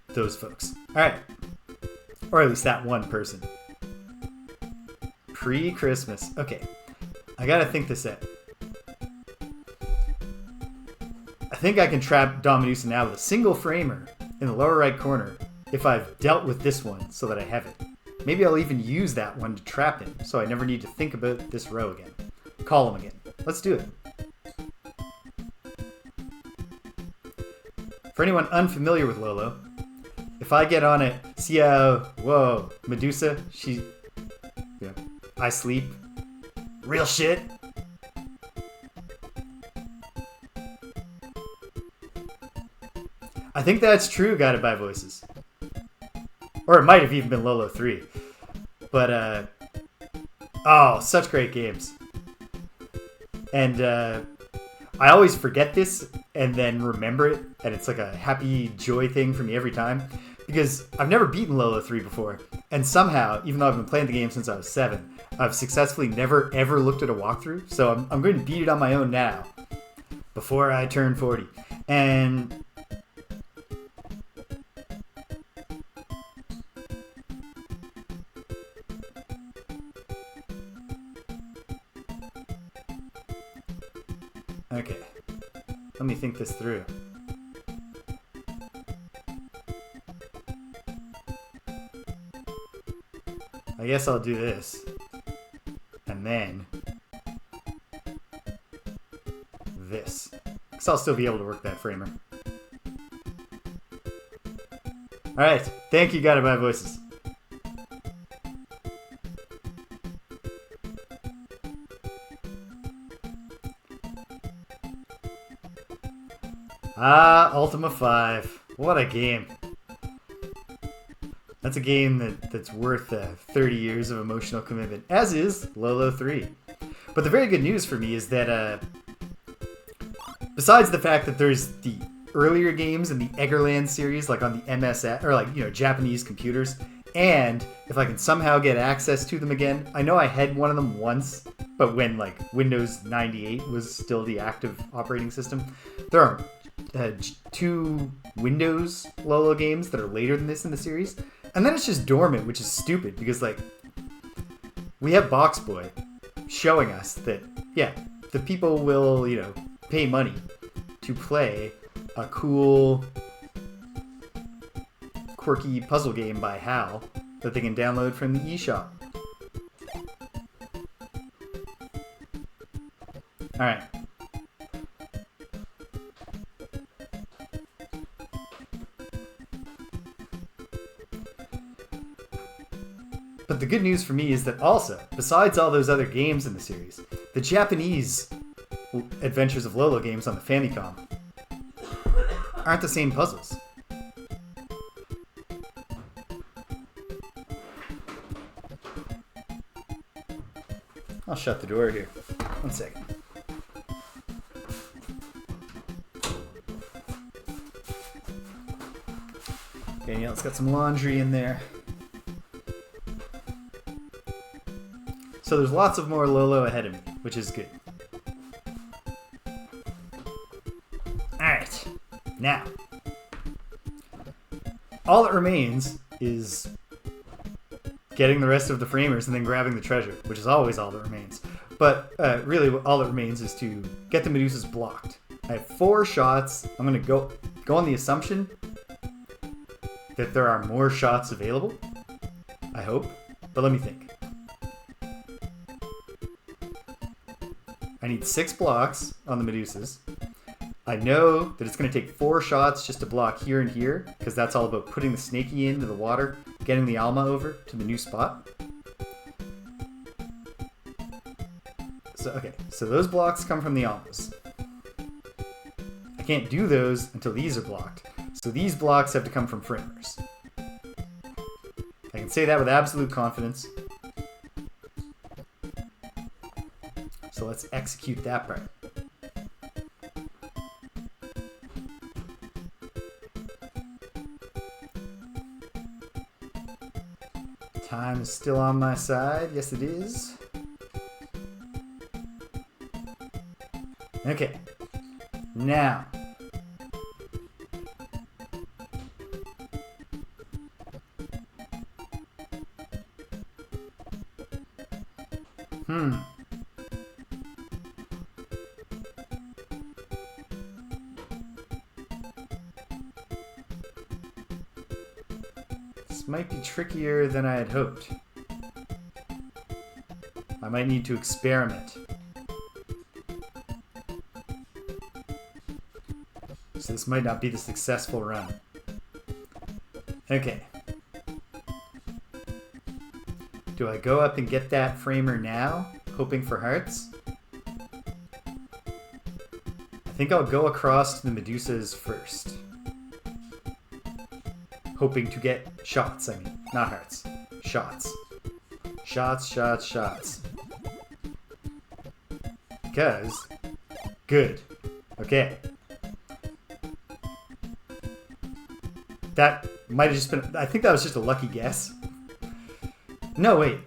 Speaker 1: those folks. All right. Or at least that one person. Pre-Christmas. Okay. I gotta think this out. I think I can trap Dominusa now with a single framer in the lower right corner if I've dealt with this one so that I have it. Maybe I'll even use that one to trap him, so I never need to think about this row again. Call him again. Let's do it. For anyone unfamiliar with Lolo, if I get on it, see how, whoa, Medusa, I sleep. Real shit. I think that's true, Guided by Voices. Or it might have even been Lolo 3. But, oh, such great games. And, I always forget this and then remember it, and it's like a happy joy thing for me every time. Because I've never beaten Lolo 3 before, and somehow, even though I've been playing the game since I was 7, I've successfully never ever looked at a walkthrough, so I'm going to beat it on my own now, before I turn 40. And... okay, let me think this through. I guess I'll do this, and then this, because I'll still be able to work that framer. Alright, thank you, Guided by Voices. Ah, Ultima 5. What a game. That's a game that's worth 30 years of emotional commitment, as is Lolo 3. But the very good news for me is that, besides the fact that there's the earlier games in the Eggerland series, like on the MSX, or like, Japanese computers, and if I can somehow get access to them again, I know I had one of them once but when like Windows 98 was still the active operating system. There are 2 Windows Lolo games that are later than this in the series, and then it's just dormant, which is stupid because like we have Box Boy showing us that the people will pay money to play a cool quirky puzzle game by Hal that they can download from the eShop. Alright. But the good news for me is that also, besides all those other games in the series, the Japanese Adventures of Lolo games on the Famicom aren't the same puzzles. I'll shut the door here. 1 second. Danielle's got some laundry in there. So there's lots of more Lolo ahead of me, which is good. Alright. Now. All that remains is getting the rest of the framers and then grabbing the treasure, which is always all that remains. But really, all that remains is to get the Medusas blocked. I have 4 shots. I'm going to go on the assumption that there are more shots available. I hope. But let me think. I need 6 blocks on the Medusas. I know that it's going to take 4 shots just to block here and here, because that's all about putting the Snaky into the water, getting the Alma over to the new spot. So those blocks come from the Almas. I can't do those until these are blocked. So these blocks have to come from framers. I can say that with absolute confidence. So let's execute that part. Time is still on my side. Yes, it is. Okay. Now. This might be trickier than I had hoped. I might need to experiment. So this might not be the successful run. Okay. Do I go up and get that framer now, hoping for hearts? I think I'll go across to the Medusas first. Hoping to get shots, I mean. Not hearts. Shots. Shots, shots, shots. Because... Good. Okay. That might have just been... I think that was just a lucky guess. No, wait.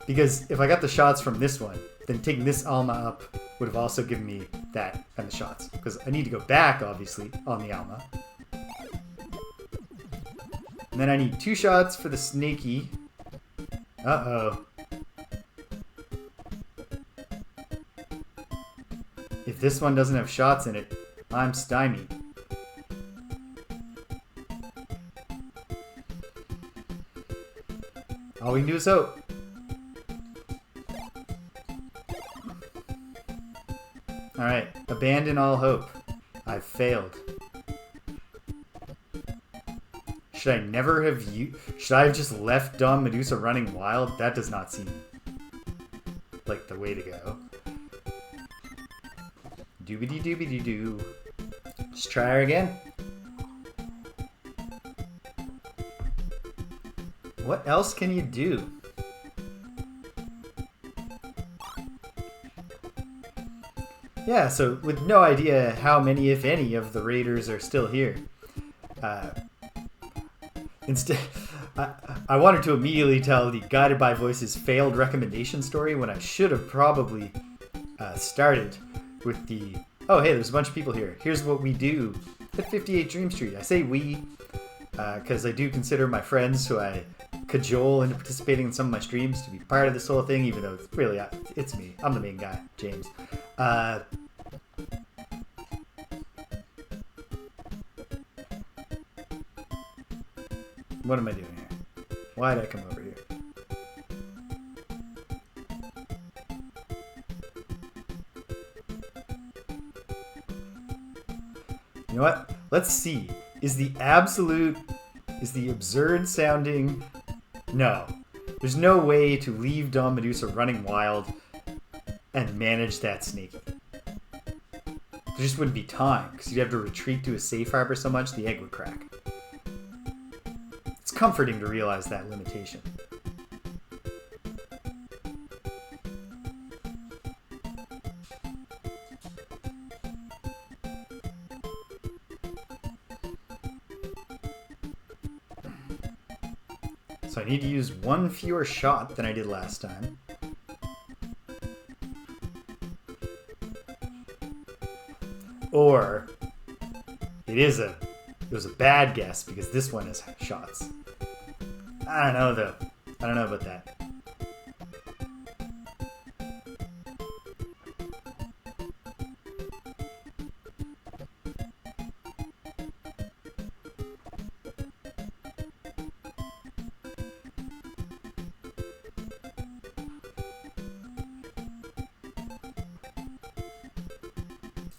Speaker 1: Because if I got the shots from this one, then taking this Alma up would have also given me that and the shots. Because I need to go back, obviously, on the Alma. And then I need 2 shots for the Snaky. Uh-oh. If this one doesn't have shots in it, I'm stymied. All we can do is hope. Alright, abandon all hope. I've failed. Should I never have should I have just left Dom Medusa running wild? That does not seem like the way to go. Doobity doobity doo. Just try her again. What else can you do? Yeah, so with no idea how many, if any, of the raiders are still here. Instead, I wanted to immediately tell the Guided by Voices failed recommendation story when I should have probably started with the, oh hey, there's a bunch of people here. Here's what we do at 58 Dream Street. I say we because I do consider my friends who I cajole into participating in some of my streams to be part of this whole thing, even though it's really, it's me. I'm the main guy, James. What am I doing here? Why did I come over here? You know what? Let's see. Is the absurd sounding... No. There's no way to leave Dawn Medusa running wild and manage that sneaky. There just wouldn't be time, because you'd have to retreat to a safe harbor so much the egg would crack. It's comforting to realize that limitation. So I need to use one fewer shot than I did last time. Or it was a bad guess because this one has shots. I don't know though. I don't know about that.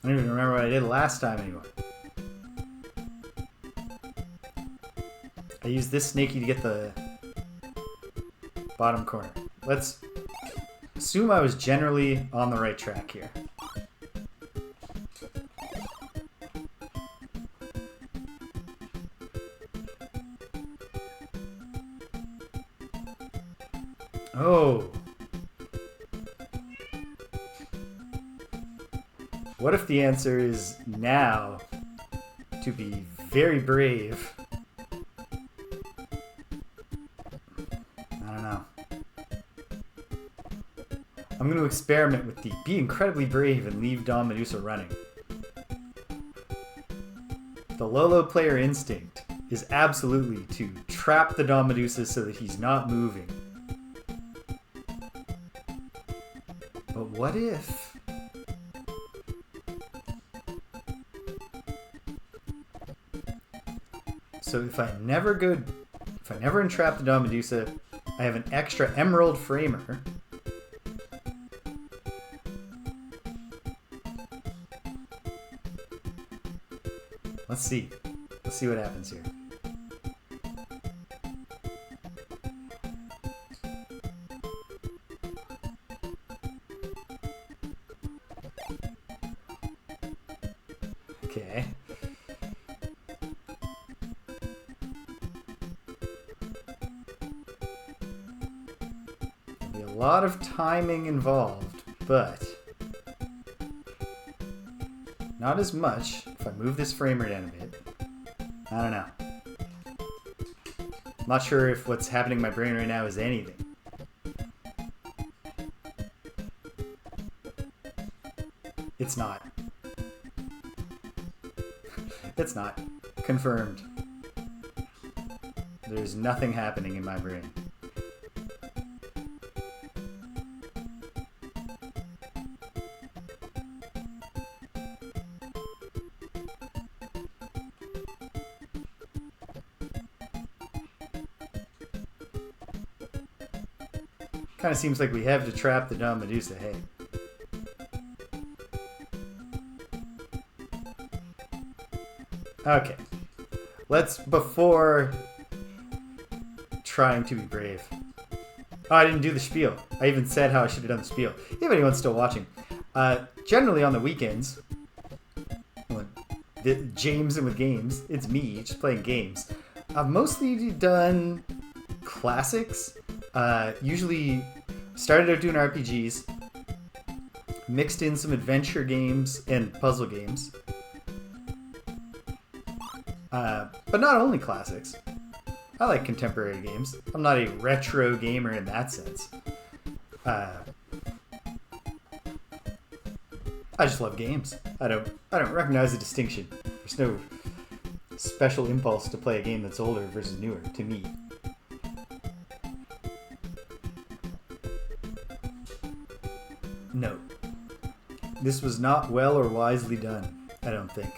Speaker 1: I don't even remember what I did last time anymore. I used this snaky to get the bottom corner. Let's assume I was generally on the right track here. Oh. What if the answer is now to be very brave? I don't know. I'm going to experiment with the be incredibly brave and leave Dawn Medusa running. The Lolo player instinct is absolutely to trap the Dawn Medusa so that he's not moving. But what if... So if I never entrap the Dawn Medusa, I have an extra emerald framer. Let's see. Let's see what happens here. Okay. There'll be a lot of timing involved, but not as much if I move this framer down a bit. I don't know. I'm not sure if what's happening in my brain right now is anything. It's not. It's not. Confirmed. There's nothing happening in my brain. Kind of seems like we have to trap the Dawn Medusa, hey. Okay. Let's, before trying to be brave. Oh, I didn't do the spiel. I even said how I should have done the spiel. If anyone's still watching. Generally on the weekends, James and with games, it's me just playing games. I've mostly done classics. Usually started out doing RPGs, mixed in some adventure games and puzzle games. But not only classics. I like contemporary games. I'm not a retro gamer in that sense. I just love games. I don't recognize the distinction. There's no special impulse to play a game that's older versus newer to me. No. This was not well or wisely done, I don't think.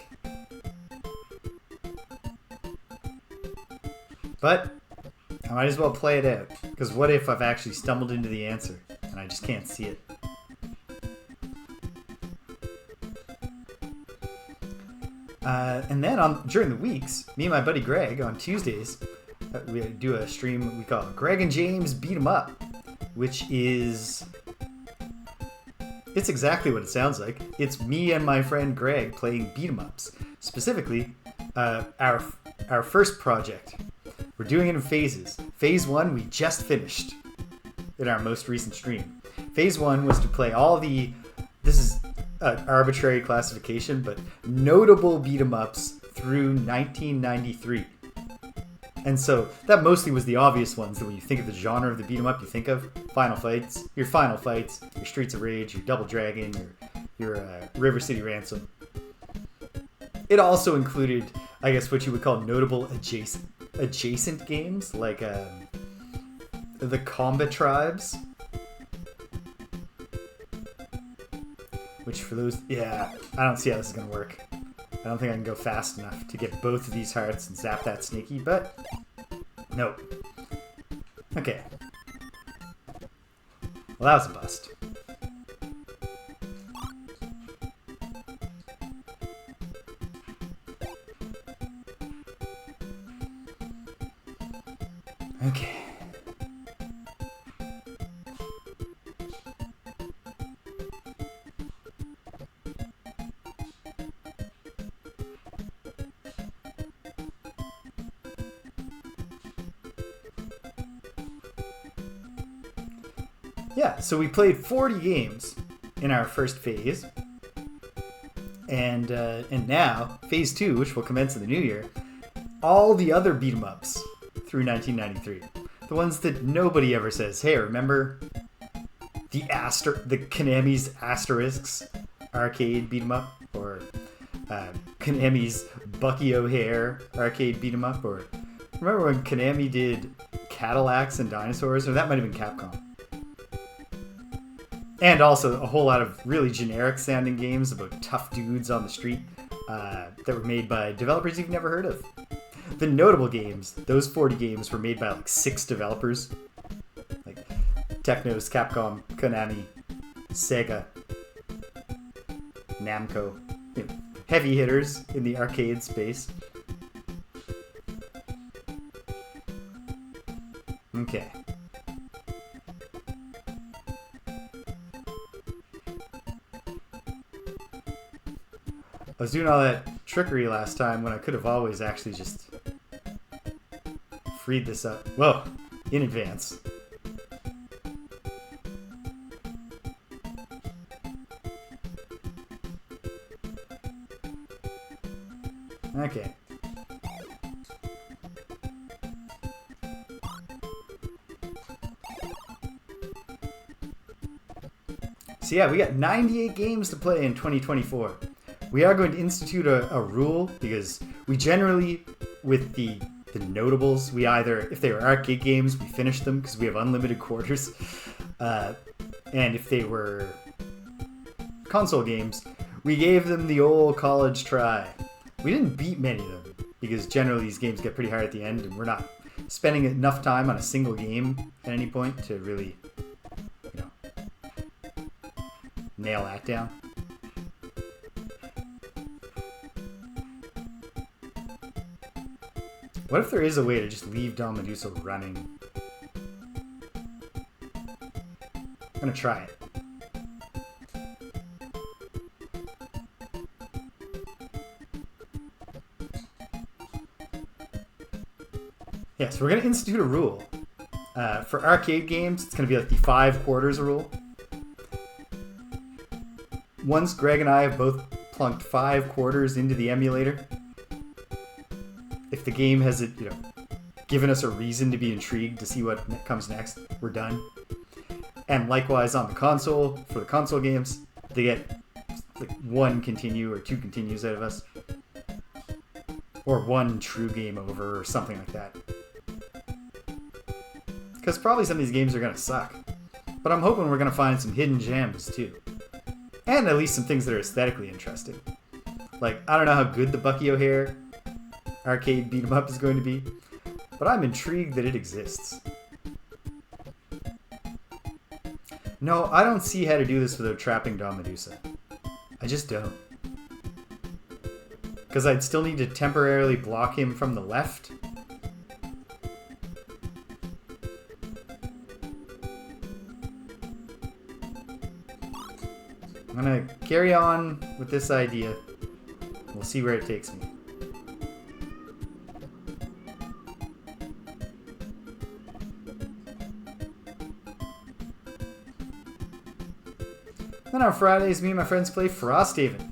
Speaker 1: But I might as well play it out, because what if I've actually stumbled into the answer and I just can't see it? And then during the weeks, me and my buddy Greg on Tuesdays, we do a stream we call Greg and James Beat 'em Up, which is... It's exactly what it sounds like. It's me and my friend Greg playing beat 'em ups. Specifically, our first project. We're doing it in phases. Phase 1 we just finished in our most recent stream. Phase 1 was to play all the... This is an arbitrary classification, but notable beat 'em ups through 1993. And so that mostly was the obvious ones that when you think of the genre of the beat 'em up, you think of Final Fights, your Streets of Rage, your Double Dragon, your River City Ransom. It also included, I guess, what you would call notable adjacent games, like the Combat Tribes. Which for those, yeah, I don't see how this is going to work. I don't think I can go fast enough to get both of these hearts and zap that Sneaky, but nope. Okay. Well, that was a bust. Okay. Yeah, so we played 40 games in our first phase, and now phase 2, which will commence in the new year, all the other beat 'em ups through 1993, the ones that nobody ever says, hey, remember the Konami's Asterisks arcade beat 'em up, or Konami's Bucky O'Hare arcade beat 'em up, or remember when Konami did Cadillacs and Dinosaurs, or that might have been Capcom. And also a whole lot of really generic sounding games about tough dudes on the street that were made by developers you've never heard of. The notable games, those 40 games were made by like 6 developers. Like Technos, Capcom, Konami, Sega, Namco. You know, heavy hitters in the arcade space. Okay. I was doing all that trickery last time when I could have always actually just freed this up. Whoa, in advance. Okay. So yeah, we got 98 games to play in 2024. We are going to institute a rule, because we generally, with the notables, we either, if they were arcade games, we finish them because we have unlimited quarters. And if they were console games, we gave them the old college try. We didn't beat many of them, because generally these games get pretty hard at the end, and we're not spending enough time on a single game at any point to really, you know, nail that down. What if there is a way to just leave Don Medusa running? I'm gonna try it. Yeah, so we're gonna institute a rule. For arcade games, it's gonna be like the 5 quarters rule. Once Greg and I have both plunked 5 quarters into the emulator, if the game has given us a reason to be intrigued to see what comes next, we're done. And likewise on the console, for the console games, they get like 1 continue or 2 continues out of us. Or 1 true game over or something like that. Because probably some of these games are going to suck. But I'm hoping we're going to find some hidden gems too. And at least some things that are aesthetically interesting. Like, I don't know how good the Bucky O'Hare arcade beat 'em up is going to be, but I'm intrigued that it exists. No, I don't see how to do this without trapping Don Medusa. I just don't. Because I'd still need to temporarily block him from the left. I'm gonna carry on with this idea. We'll see where it takes me. Then on Fridays, me and my friends play Frosthaven,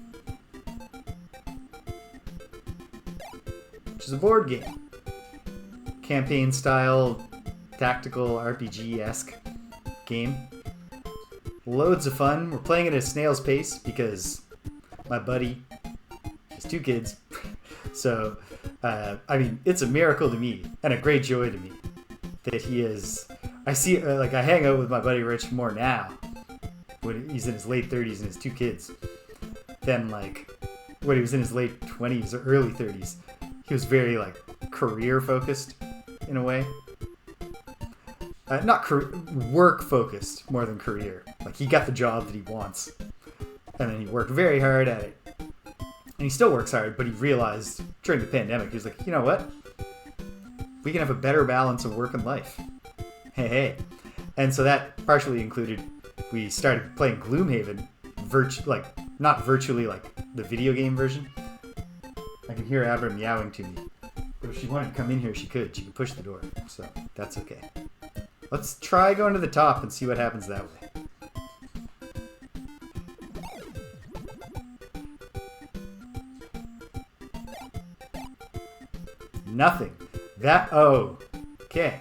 Speaker 1: which is a board game. Campaign-style, tactical, RPG-esque game. Loads of fun. We're playing it at a snail's pace because my buddy has 2 kids. So, I mean, it's a miracle to me and a great joy to me that he is... I see, like, I hang out with my buddy Rich more now when he's in his late 30s and his 2 kids than, like, when he was in his late 20s or early 30s. He was very, like, career-focused in a way. Not work-focused more than career. Like, he got the job that he wants. And then he worked very hard at it. And he still works hard, but he realized during the pandemic, he was like, you know what? We can have a better balance of work and life. Hey, hey. And so that partially included, we started playing Gloomhaven, not virtually like the video game version. I can hear Abra meowing to me. But if she wanted to come in here, she could. She could push the door. So that's okay. Let's try going to the top and see what happens that way. Nothing. Oh. Okay.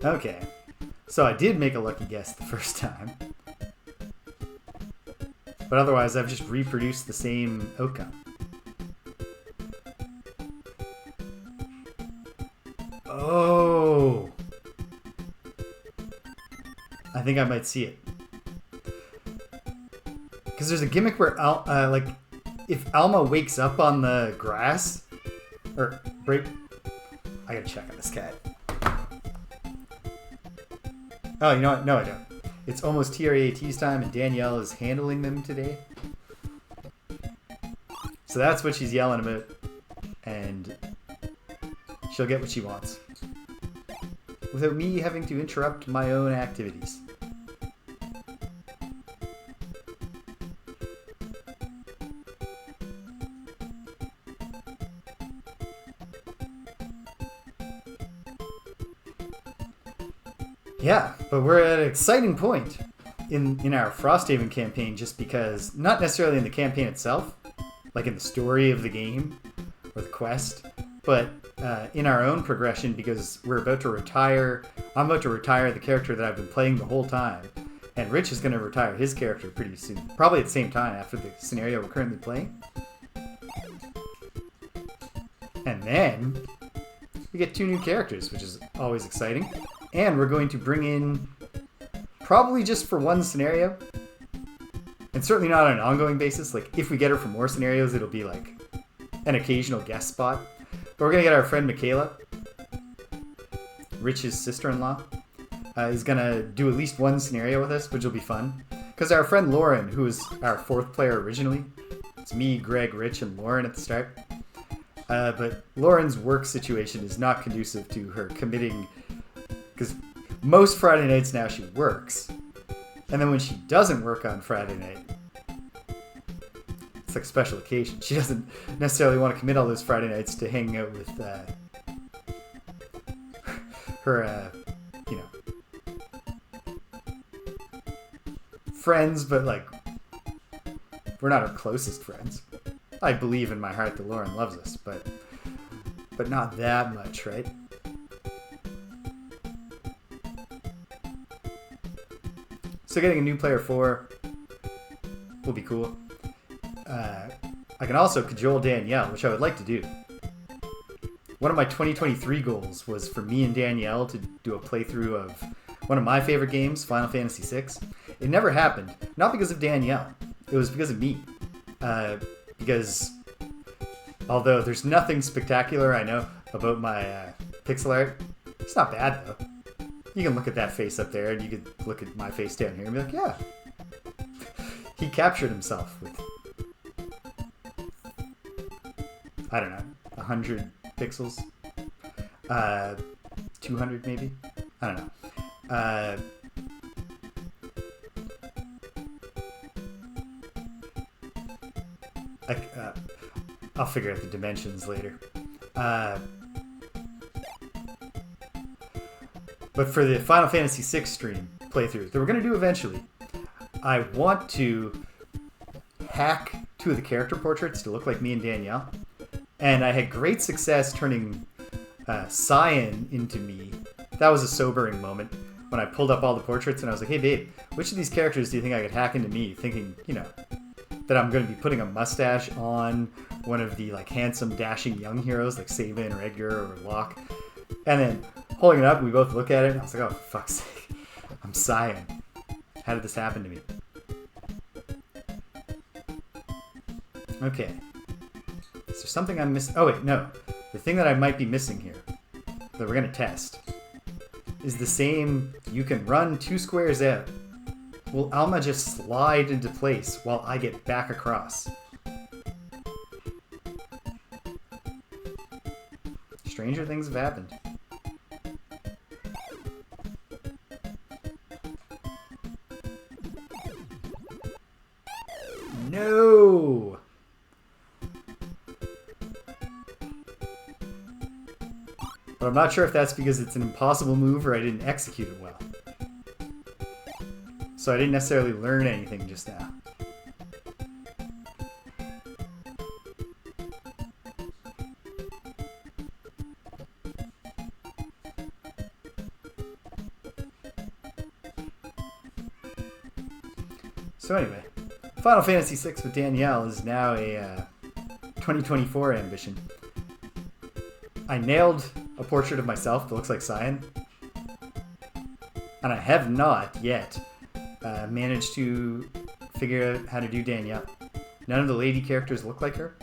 Speaker 1: Okay. So I did make a lucky guess the first time. But otherwise, I've just reproduced the same outcome. Oh! I think I might see it. Because there's a gimmick where, like, if Alma wakes up on the grass, or break... I gotta check on this cat. Oh, you know what? No, I don't. It's almost TRAT's time, and Danielle is handling them today. So that's what she's yelling about, and she'll get what she wants. Without me having to interrupt my own activities. Yeah, but we're at an exciting point in our Frosthaven campaign just because, not necessarily in the campaign itself, like in the story of the game or the quest, but in our own progression because we're about to retire. I'm about to retire the character that I've been playing the whole time, and Rich is going to retire his character pretty soon, probably at the same time after the scenario we're currently playing. And then we get 2 new characters, which is always exciting. And we're going to bring in, probably just for 1 scenario, and certainly not on an ongoing basis. Like, if we get her for more scenarios, it'll be like an occasional guest spot. But we're going to get our friend Michaela, Rich's sister-in-law, is going to do at least 1 scenario with us, which will be fun. Because our friend Lauren, who was our 4th player originally, it's me, Greg, Rich, and Lauren at the start. But Lauren's work situation is not conducive to her committing... Because most Friday nights now she works. And then when she doesn't work on Friday night, it's like a special occasion. She doesn't necessarily want to commit all those Friday nights to hanging out with her, you know, friends, but like we're not our closest friends. I believe in my heart that Lauren loves us, but not that much, right? So getting a new player 4 will be cool. I can also cajole Danielle, which I would like to do. One of my 2023 goals was for me and Danielle to do a playthrough of one of my favorite games, Final Fantasy VI. It never happened, not because of Danielle. It was because of me. Because although there's nothing spectacular I know about my pixel art, it's not bad though. You can look at that face up there and you can look at my face down here and be like, yeah. He captured himself with, I don't know, 100 pixels? 200 maybe? I don't know. I'll figure out the dimensions later. But for the Final Fantasy VI stream playthrough that we're going to do eventually, I want to hack 2 of the character portraits to look like me and Danielle. And I had great success turning Cyan into me. That was a sobering moment when I pulled up all the portraits and I was like, hey babe, which of these characters do you think I could hack into me? Thinking, you know, that I'm going to be putting a mustache on one of the like handsome, dashing young heroes like Sabin or Edgar or Locke. And then holding it up, we both look at it and I was like, oh, for fuck's sake, I'm Cyan. How did this happen to me? Okay. Is there something I'm missing? Oh wait, no. The thing that I might be missing here, that we're going to test, is the same, you can run 2 squares out. Will Alma just slide into place while I get back across? Stranger things have happened. No! But I'm not sure if that's because it's an impossible move or I didn't execute it well. So I didn't necessarily learn anything just now. So anyway, Final Fantasy VI with Danielle is now a 2024 ambition. I nailed a portrait of myself that looks like Cyan. And I have not yet managed to figure out how to do Danielle. None of the lady characters look like her.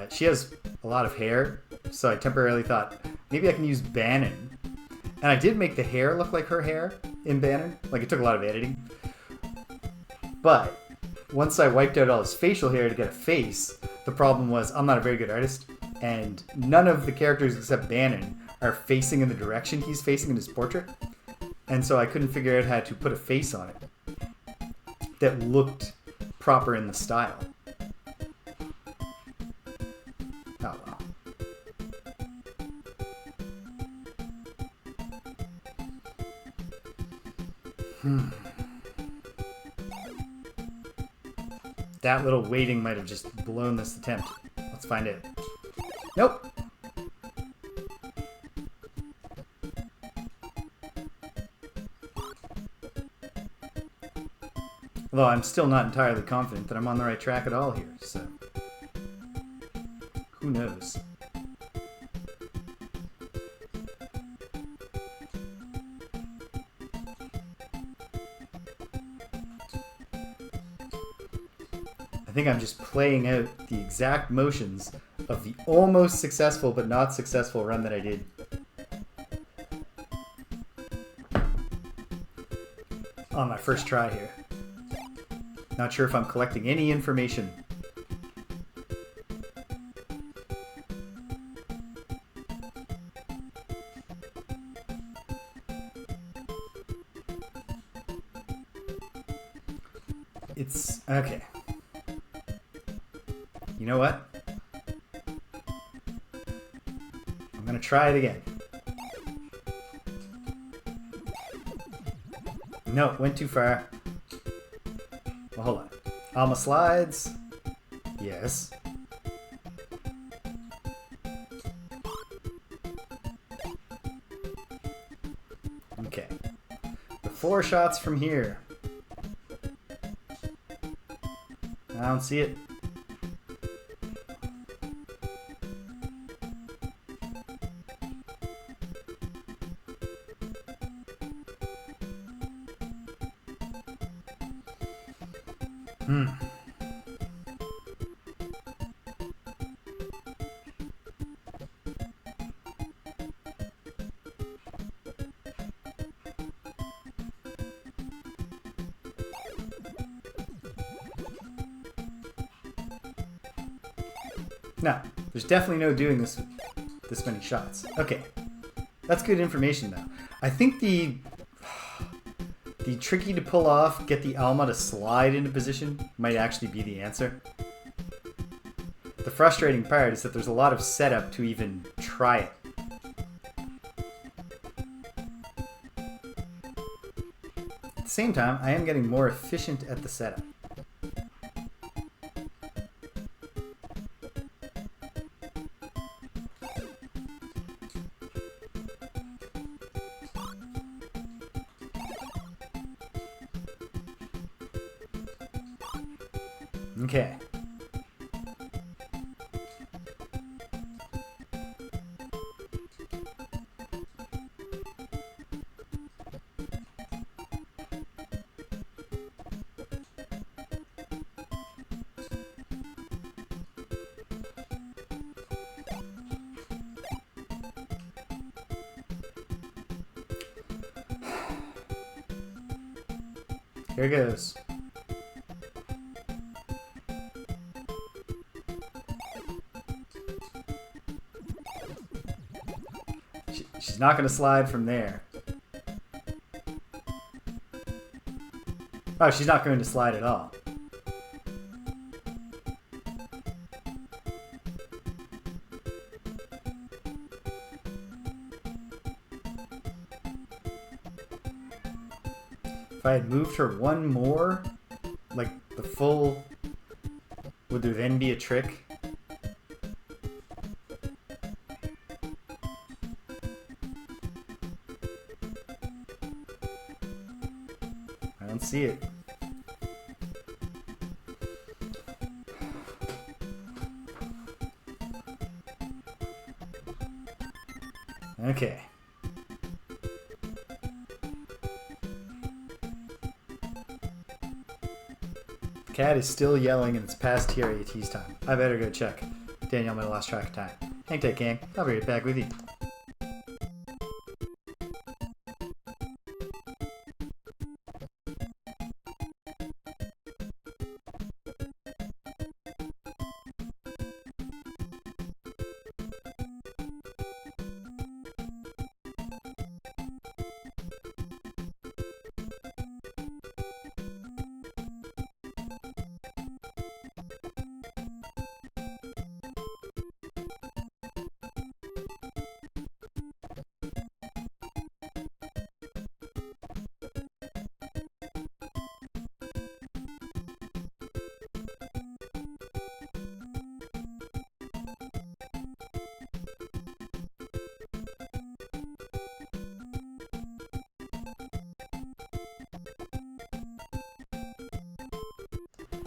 Speaker 1: She has a lot of hair, so I temporarily thought, maybe I can use Bannon. And I did make the hair look like her hair in Bannon. Like, it took a lot of editing. But once I wiped out all his facial hair to get a face, the problem was I'm not a very good artist, and none of the characters except Bannon are facing in the direction he's facing in his portrait. And so I couldn't figure out how to put a face on it that looked proper in the style. Oh well. That little waiting might have just blown this attempt. Let's find out. Nope. Although I'm still not entirely confident that I'm on the right track at all here, so who knows? I think I'm just playing out the exact motions of the almost successful but not successful run that I did. On my first try here. Not sure if I'm collecting any information. It's okay. You know what? I'm gonna try it again. No, it went too far. Well, hold on. Alma slides. Yes. Okay. The 4 shots from here. I don't see it. No, there's definitely no doing this with this many shots. Okay, that's good information though. I think the tricky to pull off, get the Alma to slide into position, might actually be the answer. The frustrating part is that there's a lot of setup to even try it. At the same time, I am getting more efficient at the setup. Okay. Here goes. She's not going to slide from there. Oh, she's not going to slide at all. If I had moved her one more, like the full, would there then be a trick? I don't see it. Okay. The cat is still yelling and it's past TRAT's time. I better go check. Daniel might have lost track of time. Hang tight, gang. I'll be right back with you.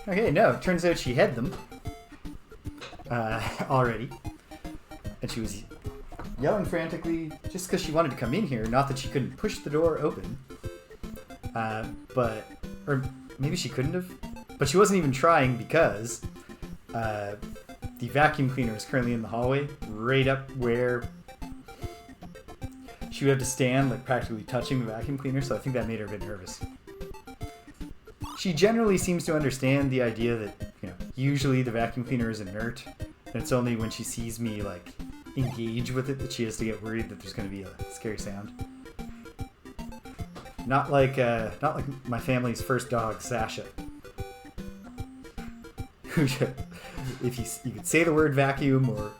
Speaker 1: Okay, no, it turns out she had them already. And she was yelling frantically just because she wanted to come in here, not that she couldn't push the door open. Or maybe she couldn't have, but she wasn't even trying because the vacuum cleaner is currently in the hallway, right up where she would have to stand, like practically touching the vacuum cleaner, so I think that made her a bit nervous. She generally seems to understand the idea that, you know, usually the vacuum cleaner is inert, and it's only when she sees me, like, engage with it that she has to get worried that there's going to be a scary sound. Not like my family's first dog, Sasha. If you could say the word vacuum or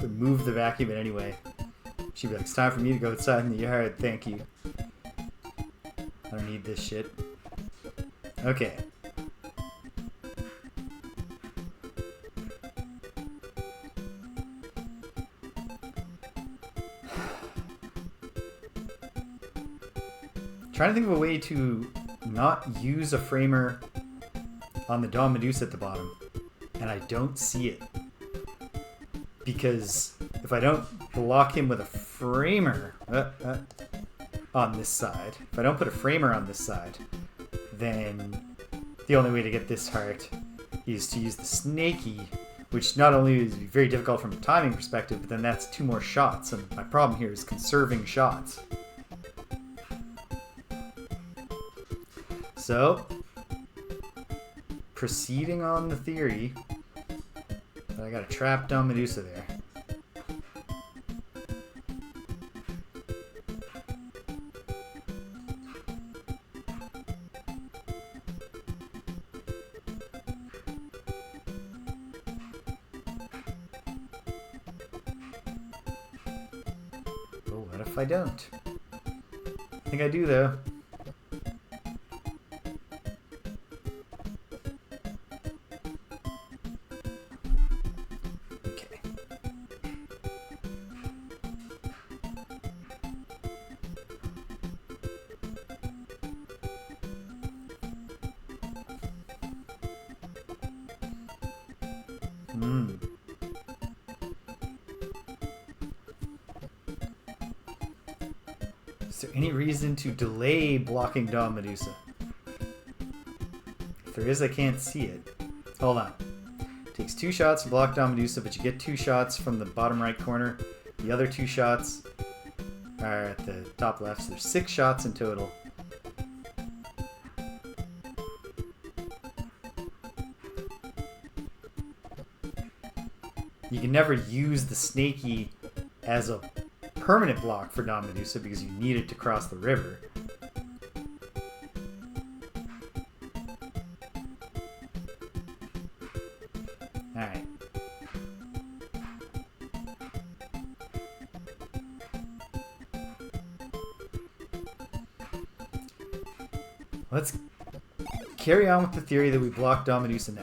Speaker 1: move the vacuum in any way, she'd be like, it's time for me to go outside in the yard, thank you. I don't need this shit. Okay. Trying to think of a way to not use a framer on the Dawn Medusa at the bottom, and I don't see it. Because if I don't block him with a framer on this side, if I don't put a framer on this side, then the only way to get this heart is to use the snaky, which not only is very difficult from a timing perspective, but then that's 2 more shots, and my problem here is conserving shots. So, proceeding on the theory that I got a trapped Dawn Medusa there. Oh, what if I don't? I think I do though. Is there any reason to delay blocking Dawn Medusa? If there is, I can't see it. Hold on. Takes 2 shots to block Dawn Medusa, but you get 2 shots from the bottom right corner. The other 2 shots are at the top left, so there's 6 shots in total. You can never use the snaky as a permanent block for Dawn Medusa because you need it to cross the river. Alright. Let's carry on with the theory that we block Dawn Medusa now.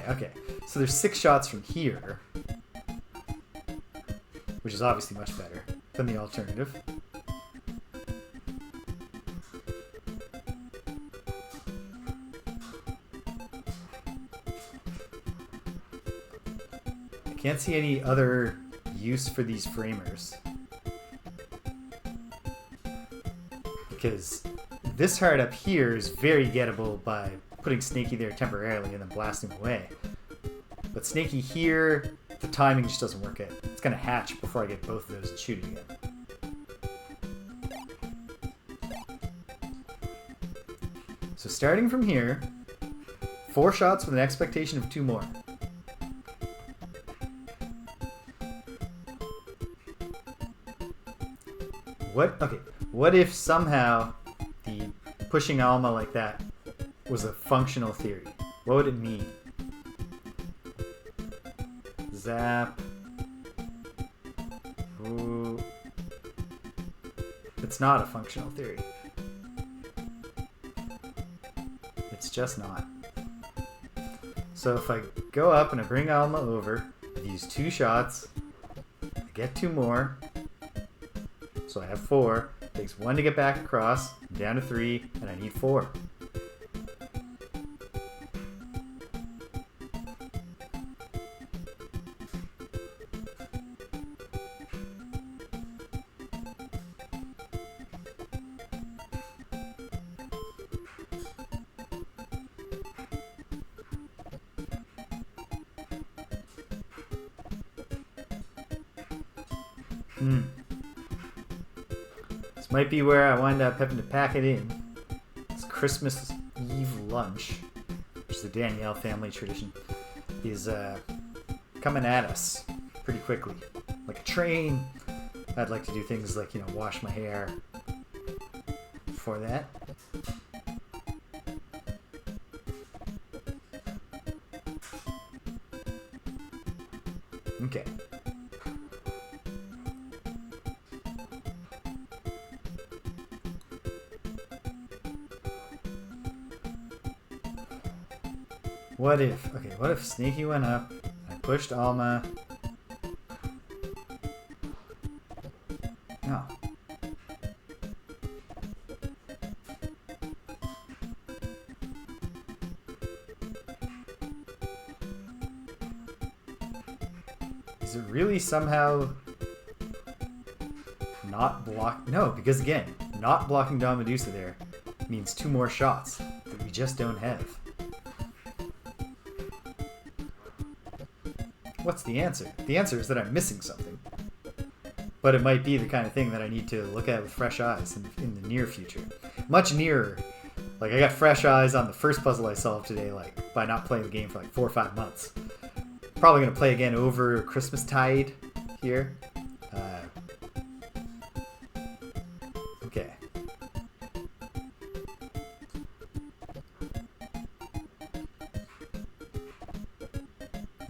Speaker 1: Okay. So there's 6 shots from here, which is obviously much better than the alternative. I can't see any other use for these framers, because this heart up here is very gettable by putting Snaky there temporarily and then blasting away. But Snaky here, the timing just doesn't work out. It's going to hatch before I get both of those and shoot it again. So starting from here, 4 shots with an expectation of 2 more. What if somehow the pushing Alma like that was a functional theory? What would it mean? Zap. Ooh. It's not a functional theory. It's just not. So if I go up and I bring Alma over, I use 2 shots, I get 2 more, so I have 4. It takes 1 to get back across, I'm down to 3, and I need 4. This might be where I wind up having to pack it in. It's Christmas Eve lunch, which is the Danielle family tradition, is coming at us pretty quickly. Like a train. I'd like to do things like, wash my hair before that. Okay. What if Sneaky went up, I pushed Alma. No. Is it really somehow not block? No, because again, not blocking Don Medusa there means 2 more shots that we just don't have. What's the answer? The answer is that I'm missing something. But it might be the kind of thing that I need to look at with fresh eyes in the near future. Much nearer. Like, I got fresh eyes on the first puzzle I solved today, like, by not playing the game for like 4 or 5 months. Probably going to play again over Christmastide here. Okay.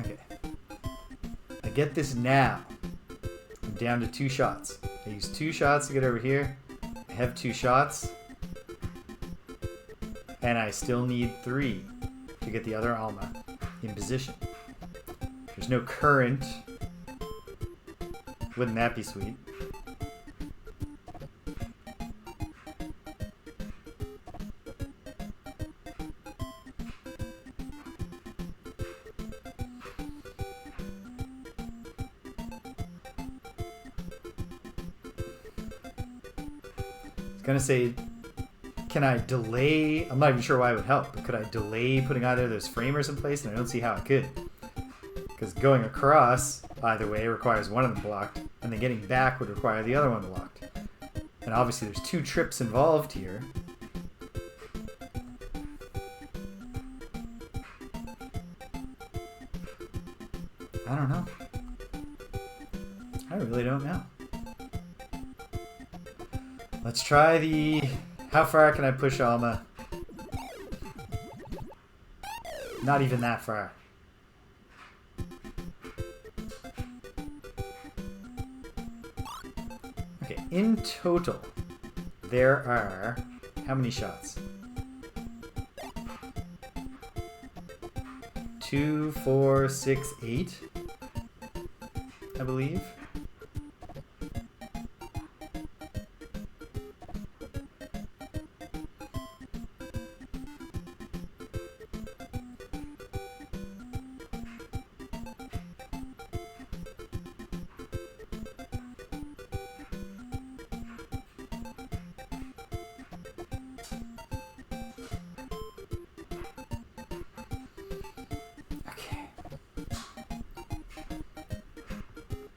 Speaker 1: Okay. I get this now. I'm down to 2 shots. I use 2 shots to get over here. I have 2 shots. And I still need 3 to get the other Alma in position. There's no current. Wouldn't that be sweet? I was gonna say, can I delay? I'm not even sure why it would help, but could I delay putting either of those framers in place? And I don't see how I could. Because going across either way requires one of them blocked, and then getting back would require the other one blocked. And obviously there's 2 trips involved here. I don't know. I really don't know. Let's try the... How far can I push Alma? Not even that far. Okay, in total, there are... How many shots? 2, 4, 6, 8, I believe. Okay.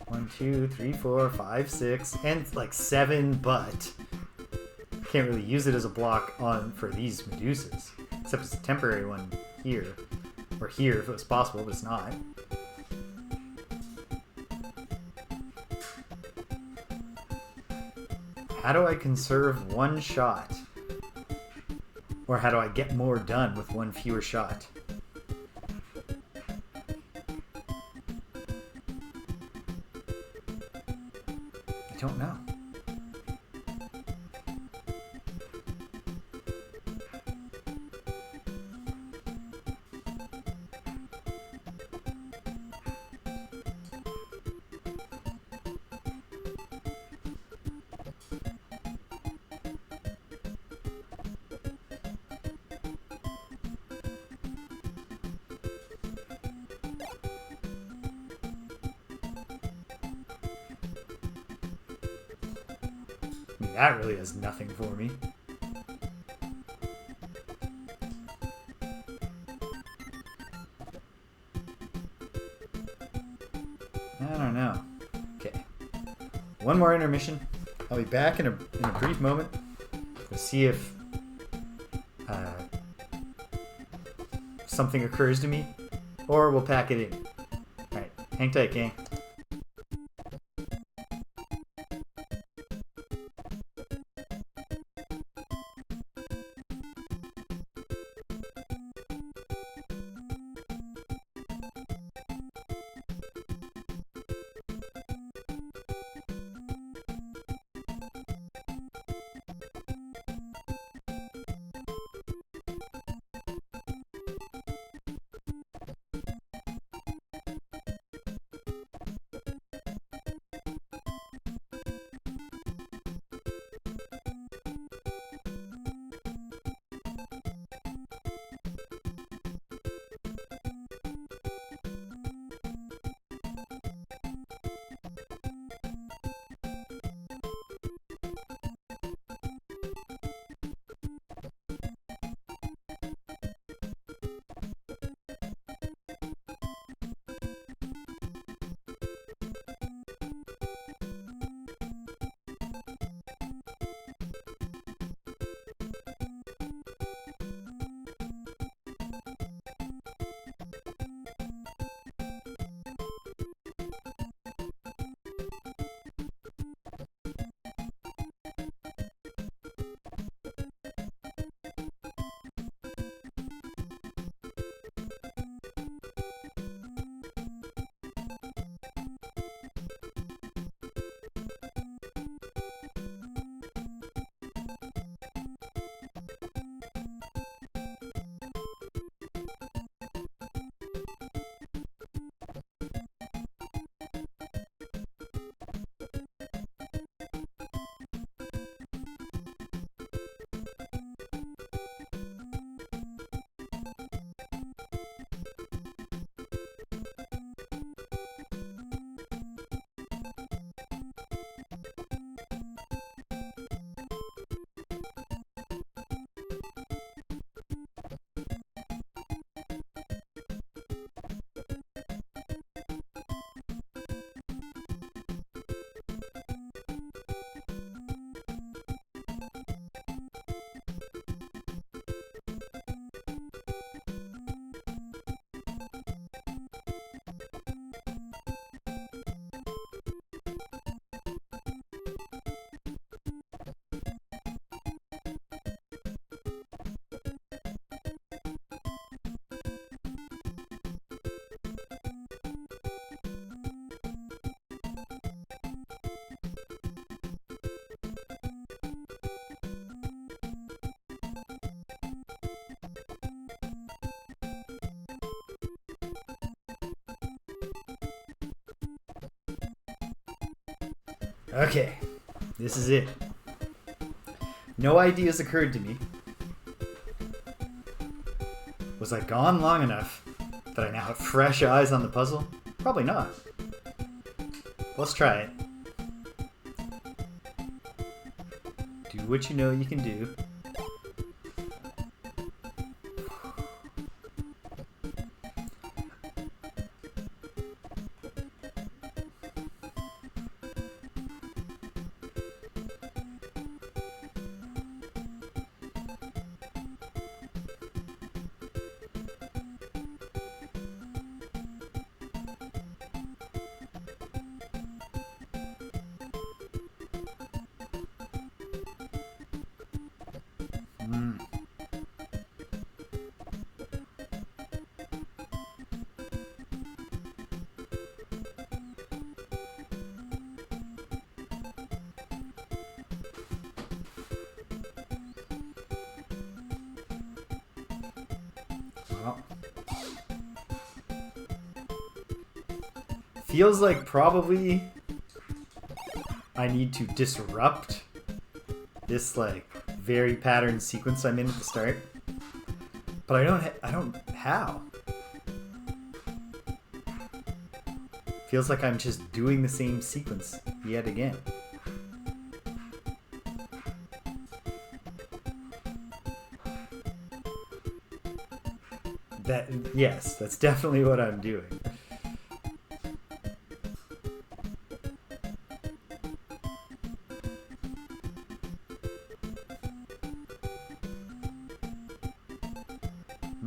Speaker 1: 1, 2, 3, 4, 5, 6, and like 7, but can't really use it as a block on for these Medusas, except it's a temporary one here, or here if it was possible, but it's not. How do I conserve 1 shot? Or how do I get more done with 1 fewer shot? I don't know. I mean, that really does nothing for me. I don't know. Okay. 1 more intermission. I'll be back in a brief moment to see if something occurs to me, or we'll pack it in. Alright, hang tight, gang. Okay, this is it. No ideas occurred to me. Was I gone long enough that I now have fresh eyes on the puzzle? Probably not. Let's try it. Do what you know you can do. Well, feels like probably I need to disrupt this like very patterned sequence I'm in at the start, but I don't how. Feels like I'm just doing the same sequence yet again. Yes, that's definitely what I'm doing.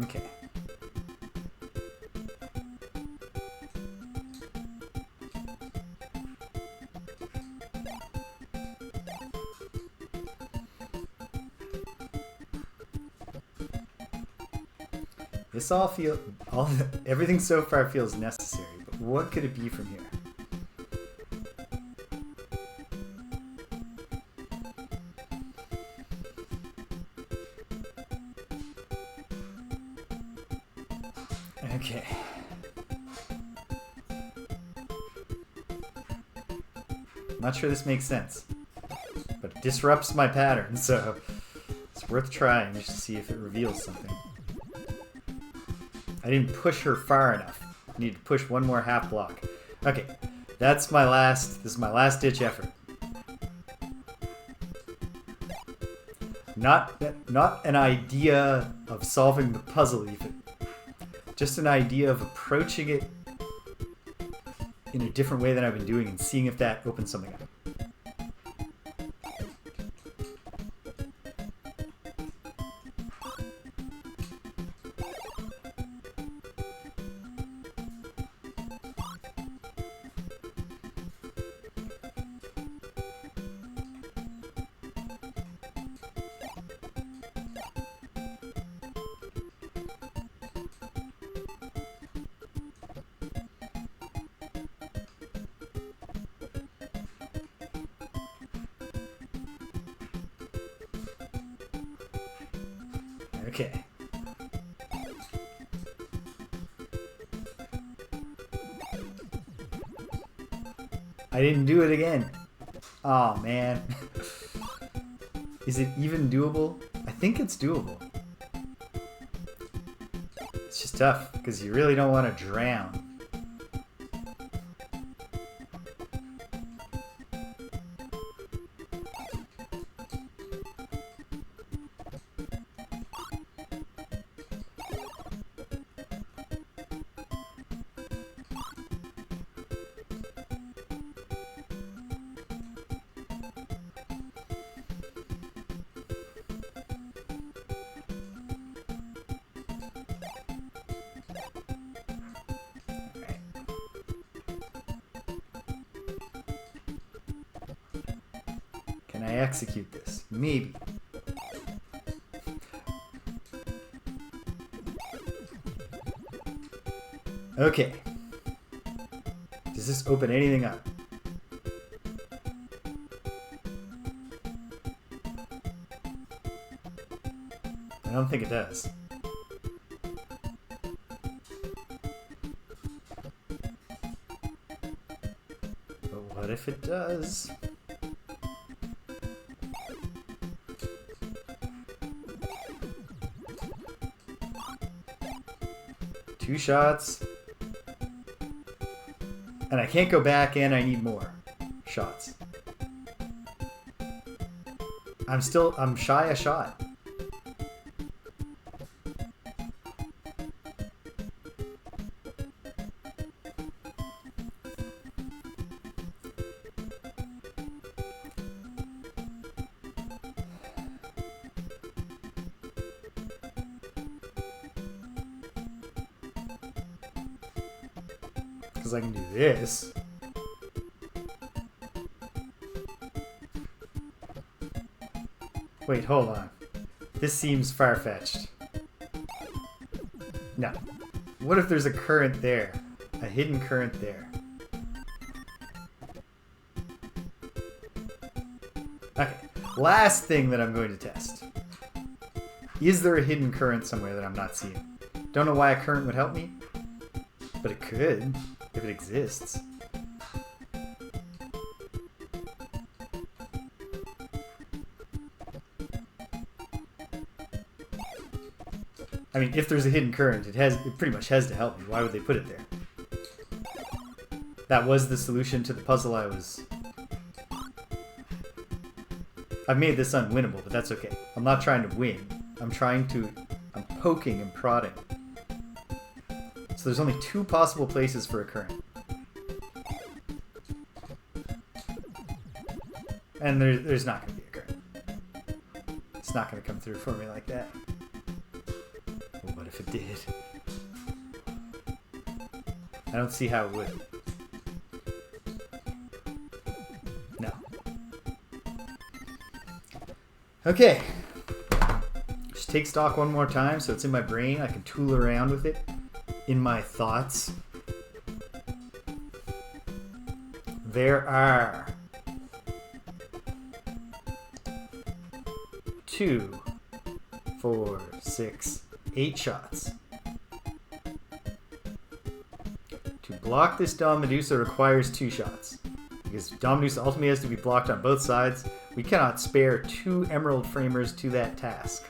Speaker 1: Okay. This everything so far feels necessary, but what could it be from here? Okay. Not sure this makes sense, but it disrupts my pattern, so it's worth trying just to see if it reveals something. I didn't push her far enough. I need to push one more half block. Okay, this is my last ditch effort. Not an idea of solving the puzzle even. Just an idea of approaching it in a different way than I've been doing and seeing if that opens something up. Okay. I didn't do it again. Aw, man. Is it even doable? I think it's doable. It's just tough, because you really don't want to drown. Can I execute this? Maybe. Okay. Does this open anything up? I don't think it does. But what if it does? 2 shots. And I can't go back and I need more shots. I'm shy a shot. Because I can do this. Wait, hold on. This seems far-fetched. No. What if there's a current there? A hidden current there. Okay. Last thing that I'm going to test. Is there a hidden current somewhere that I'm not seeing? Don't know why a current would help me, but it could, if it exists. I mean, if there's a hidden current, it pretty much has to help me. Why would they put it there? That was the solution to the puzzle I've made this unwinnable, but that's okay. I'm not trying to win. I'm poking and prodding. So there's only 2 possible places for a current. And there's not going to be a current. It's not going to come through for me like that. Well, what if it did? I don't see how it would. No. Okay. Just take stock one more time so it's in my brain. I can tool around with it in my thoughts. There are 2, 4, 6, 8 shots. To block this Dom Medusa requires 2 shots. Because Dom Medusa ultimately has to be blocked on both sides. We cannot spare 2 Emerald Framers to that task.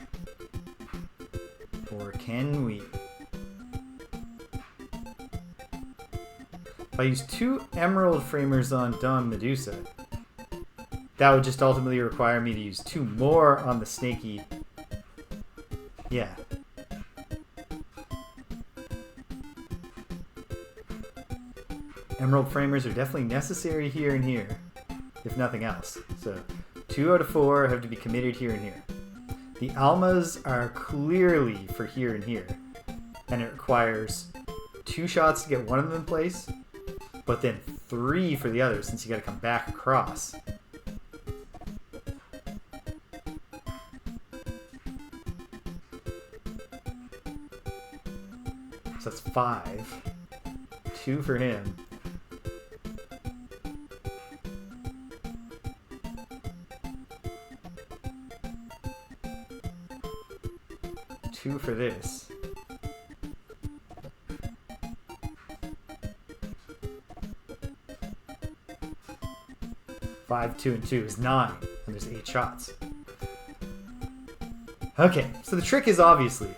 Speaker 1: Or can we? If I use 2 Emerald Framers on Dom Medusa, that would just ultimately require me to use 2 more on the snaky. Yeah. Emerald Framers are definitely necessary here and here, if nothing else. So 2 out of 4 have to be committed here and here. The Almas are clearly for here and here, and it requires 2 shots to get one of them in place, but then 3 for the other since you got to come back across. So that's 5. 2 for him. Two for this. 5, 2, and 2 is 9, and there's 8 shots. Okay, so the trick is obviously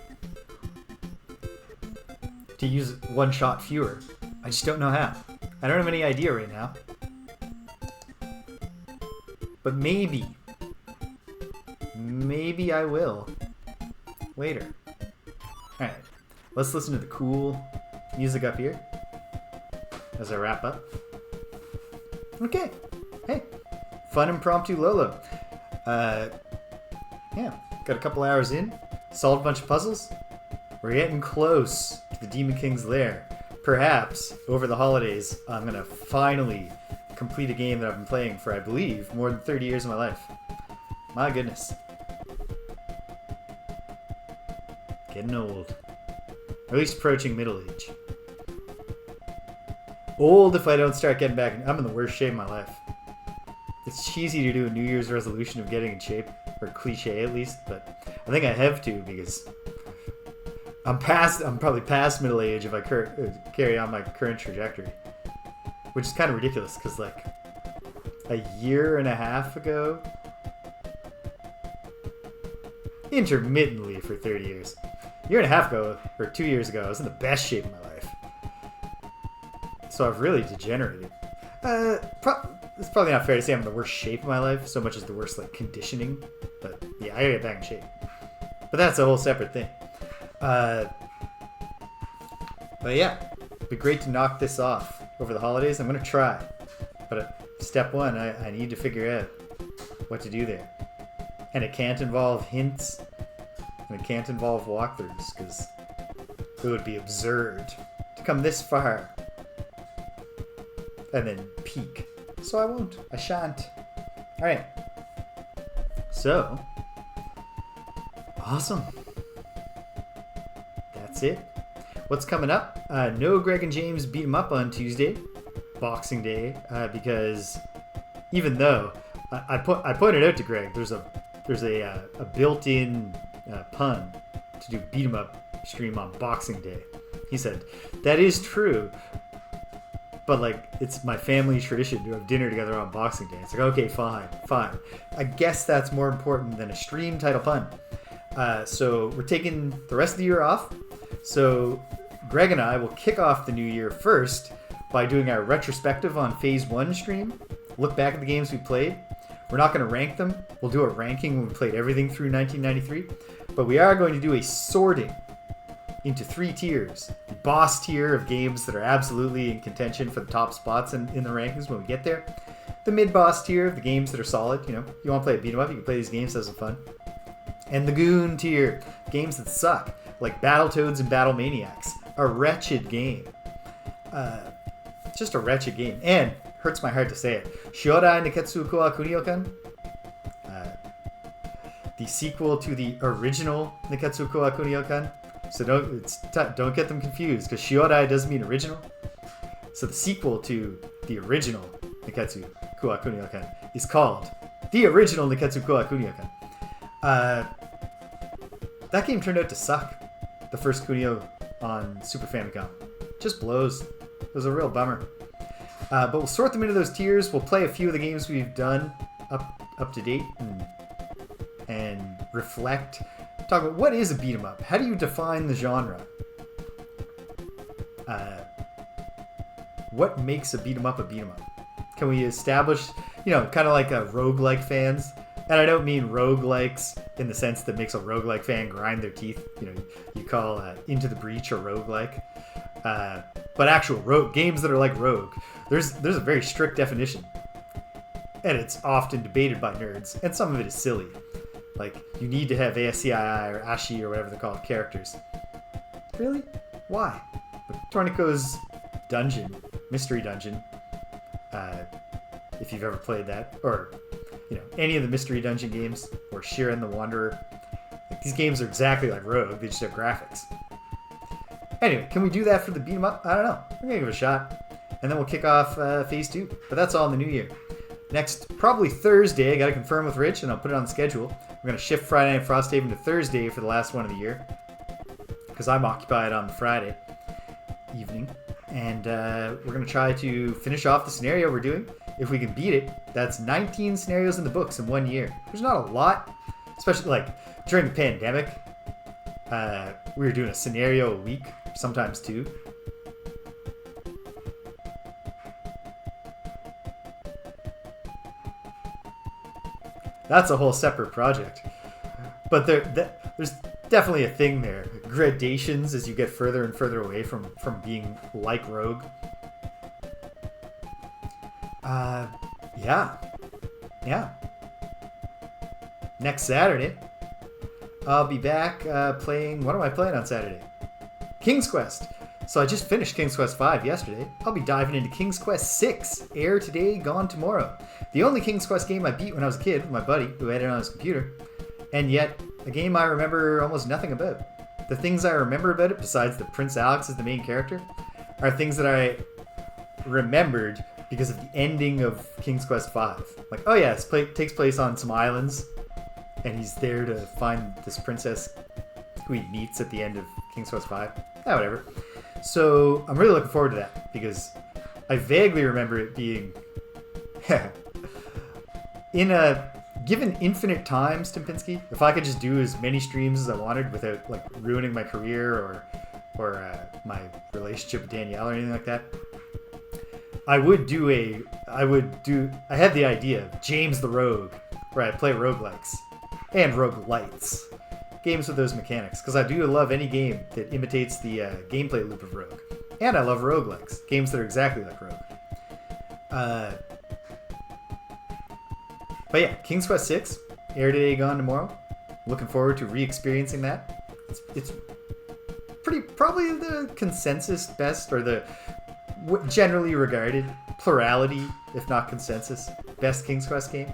Speaker 1: to use 1 shot fewer. I just don't know how. I don't have any idea right now. But maybe I will later. Alright, let's listen to the cool music up here as I wrap up. Okay, hey, fun impromptu Lolo. Yeah, got a couple hours in, solved a bunch of puzzles. We're getting close to the Demon King's lair. Perhaps over the holidays I'm gonna finally complete a game that I've been playing for, I believe, more than 30 years of my life. My goodness. Getting old. Or at least approaching middle age. Old if I don't start getting back. I'm in the worst shape of my life. It's cheesy to do a New Year's resolution of getting in shape, or cliche at least, but I think I have to because I'm probably past middle age if I carry on my current trajectory. Which is kind of ridiculous because like a year and a half ago, intermittently for 30 years, year and a half ago, or 2 years ago, I was in the best shape of my life. So I've really degenerated. It's probably not fair to say I'm in the worst shape of my life, so much as the worst like conditioning. But yeah, I gotta get back in shape. But that's a whole separate thing. But yeah, it'd be great to knock this off over the holidays. I'm gonna try. But step one, I need to figure out what to do there. And it can't involve hints. And it can't involve walkthroughs, because it would be absurd to come this far and then peak. So I won't. I shan't. Alright. So. Awesome. That's it. What's coming up? No Greg and James beat 'em up on Tuesday, Boxing Day, because even though I pointed out to Greg, there's a built-in pun to do beat 'em up stream on Boxing Day. He said, that is true, but like it's my family tradition to have dinner together on Boxing Day. It's like, okay, fine. I guess that's more important than a stream title pun. So we're taking the rest of the year off. So Greg and I will kick off the new year first by doing our retrospective on Phase 1 stream. Look back at the games we played. We're not going to rank them. We'll do a ranking when we played everything through 1993. But we are going to do a sorting into 3 tiers. The boss tier of games that are absolutely in contention for the top spots in the rankings when we get there. The mid-boss tier of the games that are solid. You know, you want to play a beat 'em up, you can play these games, have some fun. And the goon tier, games that suck, like Battletoads and Battle Maniacs. A wretched game. Just a wretched game. And, hurts my heart to say it, Shiodai Neketsu Koa Kunio-kan, the sequel to the original Neketsu Koa Kunio-kan. So don't get them confused, because Shiodai does mean original. So the sequel to the original Neketsu Koa Kunio-kan is called the original Neketsu Koa Kunio-kan. That game turned out to suck. The first Kunio on Super Famicom. Just blows. It was a real bummer. But we'll sort them into those tiers. We'll play a few of the games we've done up to date and reflect. Talk about what is a beat 'em up. How do you define the genre? What makes a beat 'em up a beat 'em up? Can we establish, kind of like a roguelike fans? And I don't mean roguelikes in the sense that makes a roguelike fan grind their teeth. You call Into the Breach a roguelike. But actual games that are like Rogue. There's a very strict definition. And it's often debated by nerds. And some of it is silly. Like, you need to have ASCII or ASHI or whatever they're called characters. Really? Why? But Tornico's Dungeon, Mystery Dungeon, if you've ever played that, or any of the Mystery Dungeon games, or Shiren the Wanderer, like, these games are exactly like Rogue, they just have graphics. Anyway, can we do that for the beat 'em up? I don't know. We're gonna give it a shot. And then we'll kick off Phase 2. But that's all in the new year. Next, probably Thursday, I gotta confirm with Rich and I'll put it on the schedule. We're gonna shift Friday Night Frosthaven to Thursday for the last one of the year, because I'm occupied on Friday evening. And we're gonna try to finish off the scenario we're doing. If we can beat it, that's 19 scenarios in the books in 1 year. There's not a lot, especially like during the pandemic. We were doing a scenario a week, sometimes 2. That's a whole separate project. But there's definitely a thing there. Gradations as you get further and further away from being like Rogue. Yeah. Next Saturday, I'll be back playing... What am I playing on Saturday? King's Quest. So I just finished King's Quest V yesterday. I'll be diving into King's Quest VI. Air today, gone tomorrow. The only King's Quest game I beat when I was a kid with my buddy who had it on his computer. And yet, a game I remember almost nothing about. The things I remember about it, besides that Prince Alex is the main character, are things that I remembered because of the ending of King's Quest V. Like, oh yeah, it takes place on some islands, and he's there to find this princess who he meets at the end of King's Quest V. Whatever. So I'm really looking forward to that, because I vaguely remember it being in a given infinite time, Stimpinski, if I could just do as many streams as I wanted without like ruining my career or my relationship with Danielle or anything like that, I had the idea of James the Rogue, where I play roguelikes and roguelites, games with those mechanics, because I do love any game that imitates the gameplay loop of Rogue, and I love roguelikes, games that are exactly like Rogue. But yeah, King's Quest VI, air today, gone tomorrow. Looking forward to re-experiencing that. It's probably the consensus best, or the generally regarded plurality, if not consensus, best King's Quest game.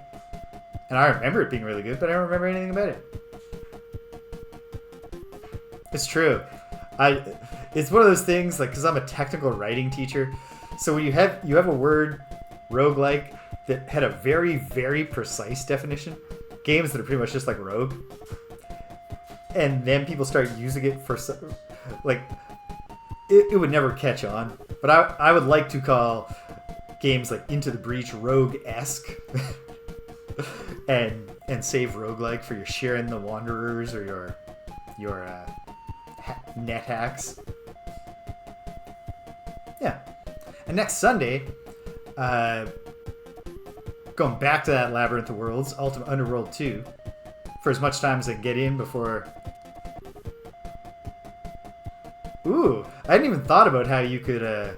Speaker 1: And I remember it being really good, but I don't remember anything about it. It's true. It's one of those things, like, because I'm a technical writing teacher, so when you have a word, roguelike, that had a very, very precise definition, games that are pretty much just like Rogue, and then people start using it for, like, it would never catch on. But I would like to call games like Into the Breach Rogue-esque, and save roguelike for your Sharon the Wanderers or your net hacks. Yeah. And next Sunday, going back to that Labyrinth of Worlds, Ultimate Underworld 2, for as much time as I can get in before... Ooh, I hadn't even thought about how you could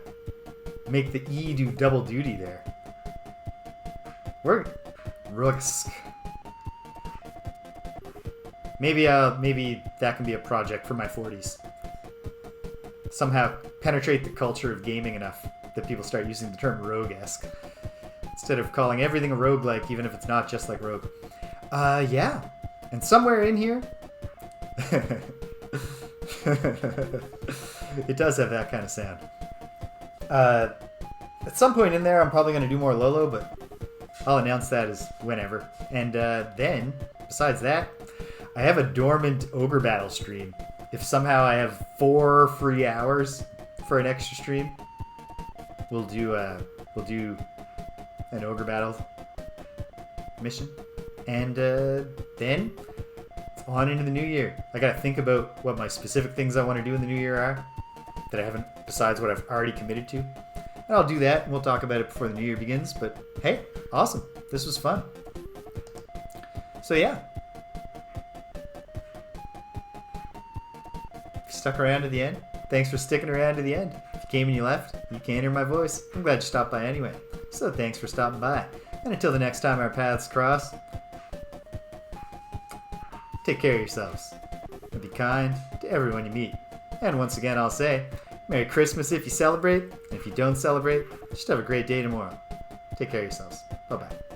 Speaker 1: make the E do double duty there. Risk. Maybe that can be a project for my 40s. Somehow penetrate the culture of gaming enough that people start using the term rogue-esque, instead of calling everything a roguelike, even if it's not just like Rogue. Yeah. And somewhere in here, it does have that kind of sound. At some point in there, I'm probably going to do more Lolo, but I'll announce that as whenever. And then, besides that, I have a dormant Ogre Battle stream. If somehow I have 4 free hours for an extra stream, we'll do an Ogre Battle mission. And then it's on into the new year. I gotta think about what my specific things I want to do in the new year are that I haven't, besides what I've already committed to. And I'll do that, and we'll talk about it before the new year begins. But hey, awesome. This was fun. So yeah. If you stuck around to the end, thanks for sticking around to the end. If you came and you left, you can't hear my voice. I'm glad you stopped by anyway. So thanks for stopping by. And until the next time our paths cross, take care of yourselves. And be kind to everyone you meet. And once again, I'll say, Merry Christmas if you celebrate. And if you don't celebrate, just have a great day tomorrow. Take care of yourselves. Bye-bye.